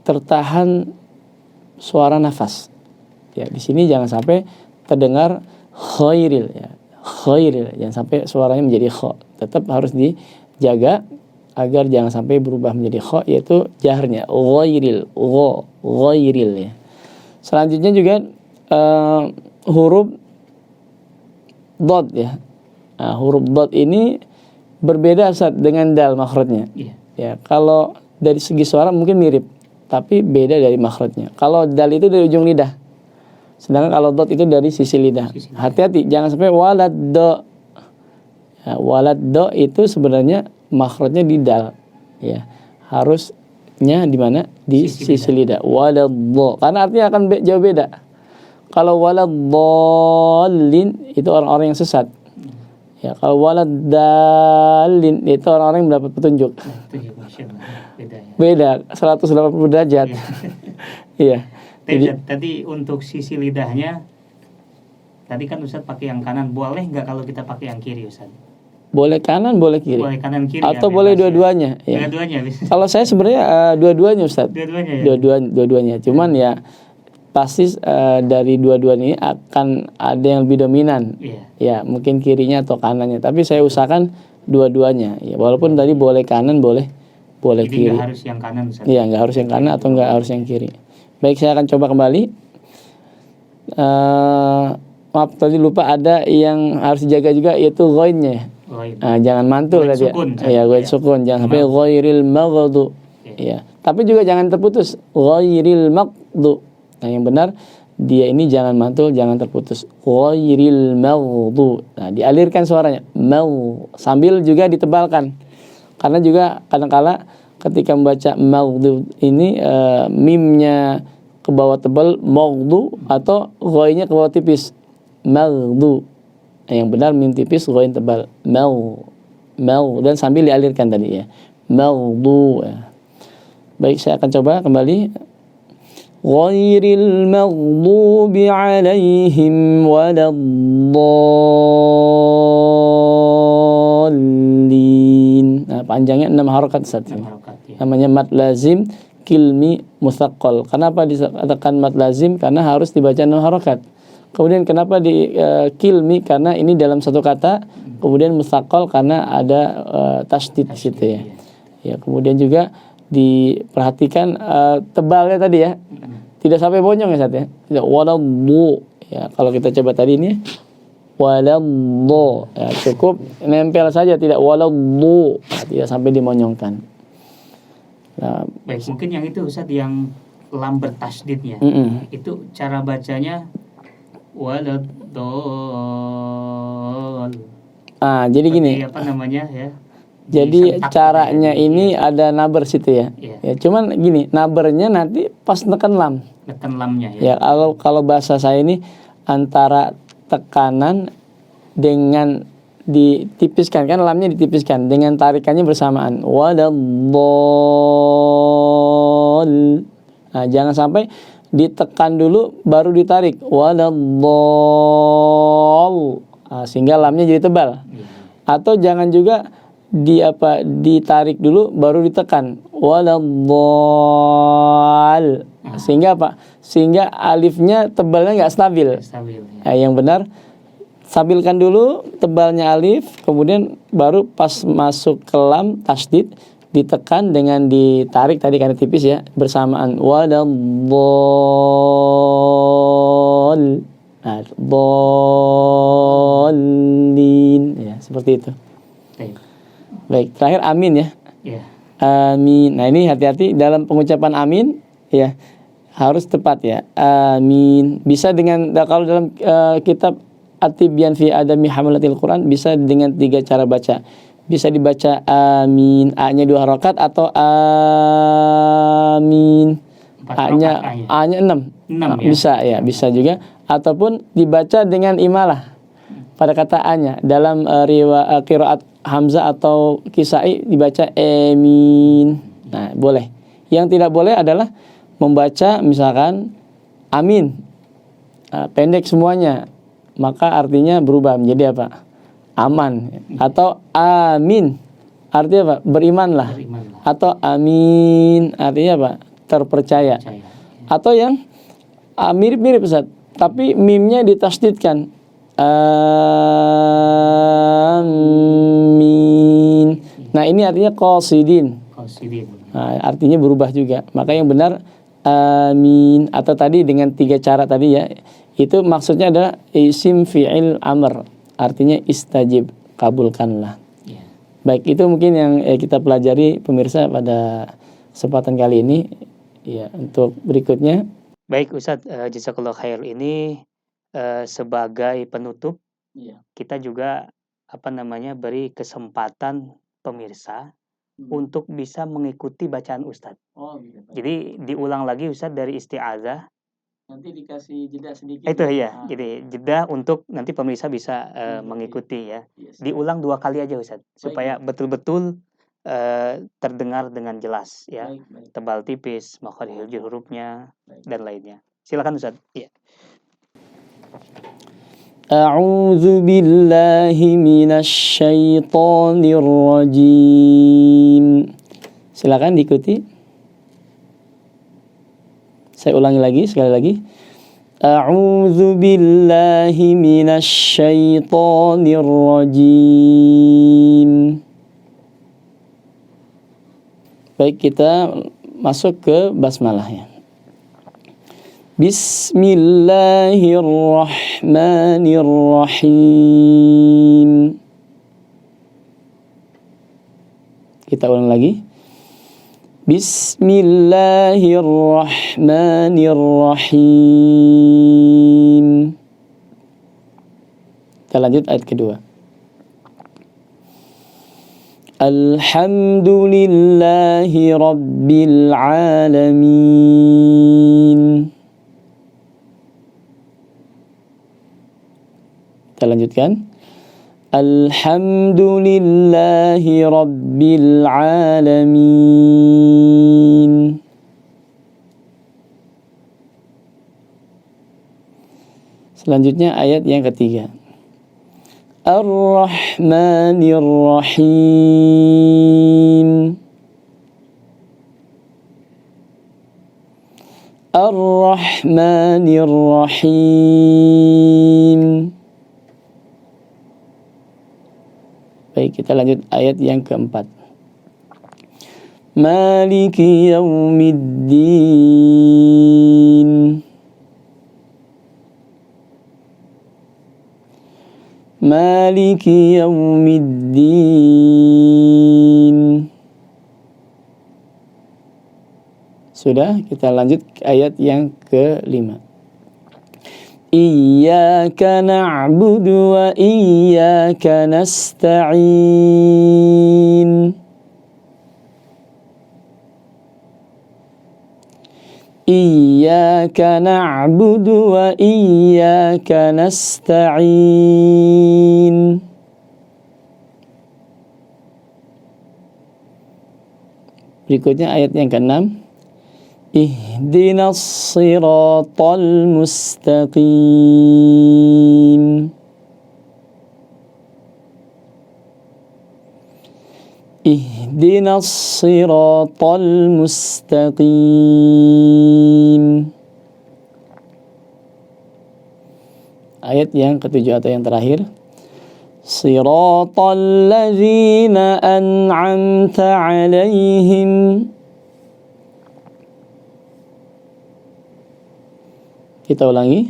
[SPEAKER 3] tertahan suara nafas. Ya, di sini jangan sampai terdengar khairil ya. Khairil, jangan sampai suaranya menjadi kha. Tetap harus dijaga agar jangan sampai berubah menjadi kha, yaitu jaharnya ghairil, ghairil ya. Selanjutnya juga huruf dad ya. Nah, huruf dad ini berbeda Ustaz dengan dal makhrajnya.
[SPEAKER 2] Iya.
[SPEAKER 3] Ya, kalau dari segi suara mungkin mirip, tapi beda dari makhrajnya. Kalau dal itu dari ujung lidah. Sedangkan kalau dot itu dari sisi lidah. Hati-hati jangan sampai walad do. Ya, walad do itu sebenarnya makhrajnya di dal. Ya, harusnya di mana? Di sisi lidah. Walad do. Karena artinya akan jauh beda. Kalau walad dallin itu orang-orang yang sesat. Ya, kalau waladdallin itu orang-orang yang mendapat petunjuk. Beda 180 derajat. Iya.
[SPEAKER 2] Tadi untuk sisi lidahnya, tadi kan Ustaz pakai yang kanan, boleh nggak kalau kita pakai yang kiri Ustaz?
[SPEAKER 3] Boleh kanan, boleh kiri.
[SPEAKER 2] Boleh kanan kiri.
[SPEAKER 3] Atau
[SPEAKER 2] ya,
[SPEAKER 3] boleh dua-duanya. Ya.
[SPEAKER 2] Dua-duanya bisa.
[SPEAKER 3] Kalau saya sebenarnya dua-duanya Ustaz.
[SPEAKER 2] Dua-duanya ya.
[SPEAKER 3] Dua-duanya. Cuman ya pasti dari dua-duanya ini akan ada yang lebih dominan.
[SPEAKER 2] Iya.
[SPEAKER 3] Ya, mungkin kirinya atau kanannya. Tapi saya usahakan dua-duanya. Ya, walaupun tadi boleh kanan, boleh
[SPEAKER 2] Jadi
[SPEAKER 3] kiri.
[SPEAKER 2] nggak harus yang kanan Ustaz.
[SPEAKER 3] Iya, nggak harus yang kanan atau nggak harus yang kiri. Baik, saya akan coba kembali. Maaf tadi lupa ada yang harus dijaga juga, yaitu ghainnya. Jangan mantul tadi. Ya, ghain sukun. Jangan sampai ghairil maghdu. Ya. Tapi juga jangan terputus. Ghairil maghdu. Nah, yang benar dia ini jangan mantul, jangan terputus. Ghairil maghdu. Nah, dialirkan suaranya. Mau sambil juga ditebalkan. Karena juga kadang-kala ketika membaca maghdu ini mimnya ke bawah tebal maghdu atau ghainnya ke bawah tipis maghdu. Yang benar mim tipis ghain tebal mau dan sambil dialirkan tadi ya. Maghdu. Baik, saya akan coba kembali. Ghairil maghdubi 'alaihim waladdallin. Nah, panjangnya 6 harakat saja. Namanya mad lazim kilmi mutsaqqal. Kenapa dikatakan mad lazim? Karena harus dibaca 6 harakat. Kemudian kenapa di kilmi? Karena ini dalam satu kata. Kemudian mutsaqqal karena ada tasydid di situ ya. Ya, kemudian juga diperhatikan tebalnya tadi ya. Tidak sampai bonyong ya Ustaz ya. Tidak waladdu. Ya, kalau kita coba tadi ini waladdu. Ya, cukup nempel saja, tidak waladdu. Tidak sampai dimonyongkan. Nah,
[SPEAKER 2] baik, mungkin yang itu Ustaz yang lam bertasdid ya. Itu cara bacanya waladdall.
[SPEAKER 3] Jadi gini.
[SPEAKER 2] Apa namanya ya?
[SPEAKER 3] Jadi caranya ini ada naber situ ya. Ya, cuman gini, nabernya nanti pas neken lam.
[SPEAKER 2] Neken lamnya ya.
[SPEAKER 3] Ya, kalau bahasa saya ini antara tekanan dengan ditipiskan, kan lamnya ditipiskan dengan tarikannya bersamaan. Waladdall. Nah, jangan sampai ditekan dulu baru ditarik. Waladdall. Sehingga lamnya jadi tebal. Atau jangan juga ditarik dulu baru ditekan. Waladdall. Sehingga apa? Sehingga alifnya tebalnya nggak stabil. Yang benar, stabilkan dulu tebalnya alif, kemudian baru pas masuk ke lam tasdid ditekan dengan ditarik tadi karena tipis ya, bersamaan. Waladdall. Dallin ya, seperti itu. Baik, terakhir amin ya. Amin. Nah, ini hati-hati dalam pengucapan amin ya. Harus tepat ya. Amin. Bisa dengan, kalau dalam kitab At-Tibyan fi Adami Hamalatil Quran bisa dengan 3 cara baca. Bisa dibaca amin, A-nya 2 harakat, atau amin A-nya 6 ya? Bisa juga. Ataupun dibaca dengan imalah pada kata A-nya. Dalam qiraat Hamzah atau Kisai dibaca amin. Nah, boleh. Yang tidak boleh adalah membaca misalkan amin pendek semuanya, maka artinya berubah menjadi apa? Aman. Atau amin artinya apa? Berimanlah. Atau amin artinya apa? Terpercaya. Atau yang mirip-mirip Ustaz, tapi mimnya ditasdidkan. Amin. Nah, ini artinya qasidin. Nah, artinya berubah juga. Maka yang benar amin, atau tadi dengan 3 cara tadi ya. Itu maksudnya adalah isim fi'il amr. Artinya istajib, kabulkanlah. Baik, itu mungkin yang kita pelajari pemirsa pada kesempatan kali ini. Ya, untuk berikutnya. Baik Ustadz, jazakallahu khair. Ini sebagai penutup, kita juga beri kesempatan pemirsa untuk bisa mengikuti bacaan Ustadz. Jadi diulang lagi Ustadz dari isti'adzah. Nanti dikasih jeda sedikit. Itu ya, jadi jeda untuk nanti pemirsa bisa mengikuti ya. Diulang 2 kali aja Ustadz, supaya betul-betul terdengar dengan jelas ya. Tebal tipis, makharijul hurufnya dan lainnya. Silakan Ustadz. Ya. A'udzu billahi minasy syaithanir rajim. Silakan diikuti. Saya ulangi lagi, sekali lagi. A'udzu billahi minasy syaithanir rajim. Baik, kita masuk ke basmalah ya. Bismillahirrahmanirrahim. Kita ulang lagi. Bismillahirrahmanirrahim. Kita lanjut ayat kedua. Alhamdulillahi rabbil alamin. Kita lanjutkan. Alhamdulillahi rabbil alamin. Selanjutnya ayat yang ketiga. Ar-Rahmanir Rahim. Ar-Rahmanir Rahim. Baik, kita lanjut ayat yang keempat. Maliki yaumiddin. Maliki yaumiddin. Sudah, kita lanjut ke ayat yang ke-5. Iyyaka na'budu wa iyyaka nasta'in. Iyyaka na'budu wa iyyaka nasta'in. Berikutnya ayat yang ke-6. Ihdinas siratal mustaqim. Ihdinas siratal mustaqim. Ayat yang ke-7 atau yang terakhir. Siratal ladzina an'amta 'alaihim. Kita ulangi.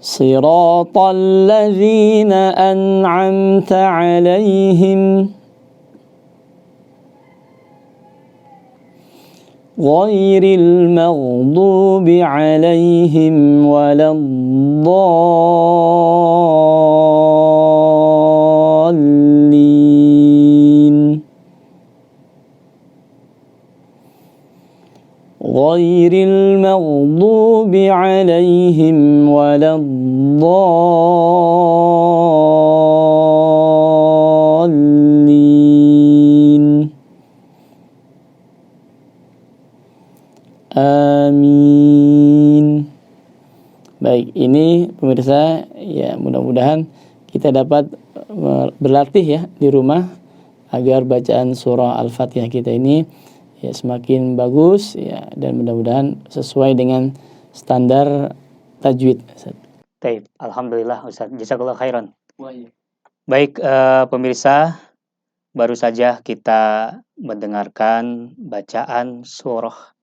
[SPEAKER 3] Siratal ladzina an'amta 'alaihim ghairil maghdubi 'alaihim waladdallin. Ghairil maghdubi 'alaihim waladdallin. Amin. Baik, ini pemirsa, ya mudah-mudahan kita dapat berlatih ya di rumah agar bacaan surah Al-Fatihah kita ini ya semakin bagus ya, dan mudah-mudahan sesuai dengan standar tajwid.
[SPEAKER 2] Baik, alhamdulillah Ustaz. Jazakallah khairan. Baik, pemirsa, baru saja kita mendengarkan bacaan surah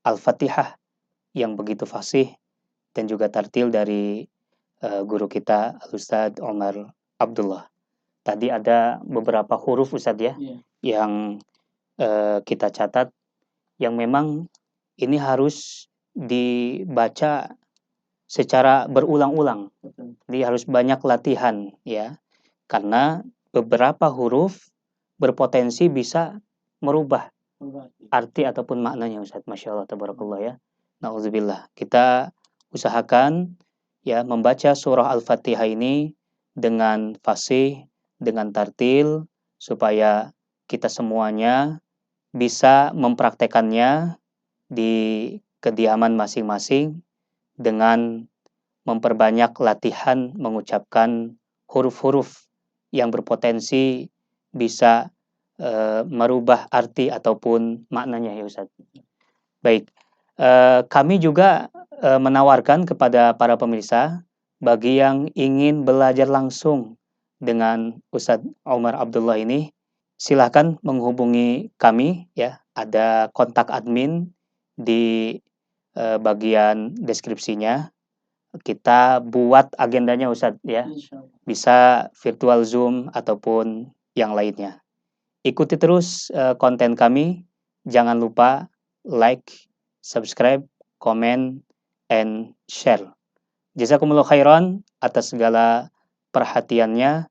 [SPEAKER 2] Al-Fatihah yang begitu fasih dan juga tartil dari guru kita Ustaz Omar Abdullah. Tadi ada beberapa huruf Ustaz ya, yang kita catat yang memang ini harus dibaca secara berulang-ulang. Jadi harus banyak latihan ya. Karena beberapa huruf berpotensi bisa merubah arti ataupun maknanya Ustaz. Masya Allah, tabarakallah ya. Na'udzubillah. Kita usahakan ya membaca surah Al-Fatihah ini dengan fasih, dengan tartil, supaya kita semuanya bisa mempraktekannya di kediaman masing-masing dengan memperbanyak latihan mengucapkan huruf-huruf yang berpotensi bisa merubah arti ataupun maknanya ya Ustaz. Baik, kami juga menawarkan kepada para pemirsa, bagi yang ingin belajar langsung dengan Ustadz Omar Abdullah ini, silahkan menghubungi kami ya. Ada kontak admin di bagian deskripsinya. Kita buat agendanya Ustadz ya. Bisa virtual Zoom ataupun yang lainnya. Ikuti terus konten kami. Jangan lupa like, subscribe, comment, and share. Jazakumullah khairan atas segala perhatiannya.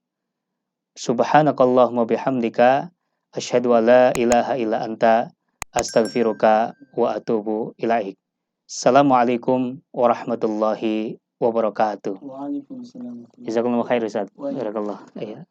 [SPEAKER 2] Subhanakallahumma bihamdika asyhadu an la ilaha illa anta astaghfiruka wa atubu ilaik. Assalamualaikum warahmatullahi wabarakatuh.
[SPEAKER 3] Waalaikumsalam.
[SPEAKER 2] Jazakumullah khair Ustaz. Barakallah. Iya.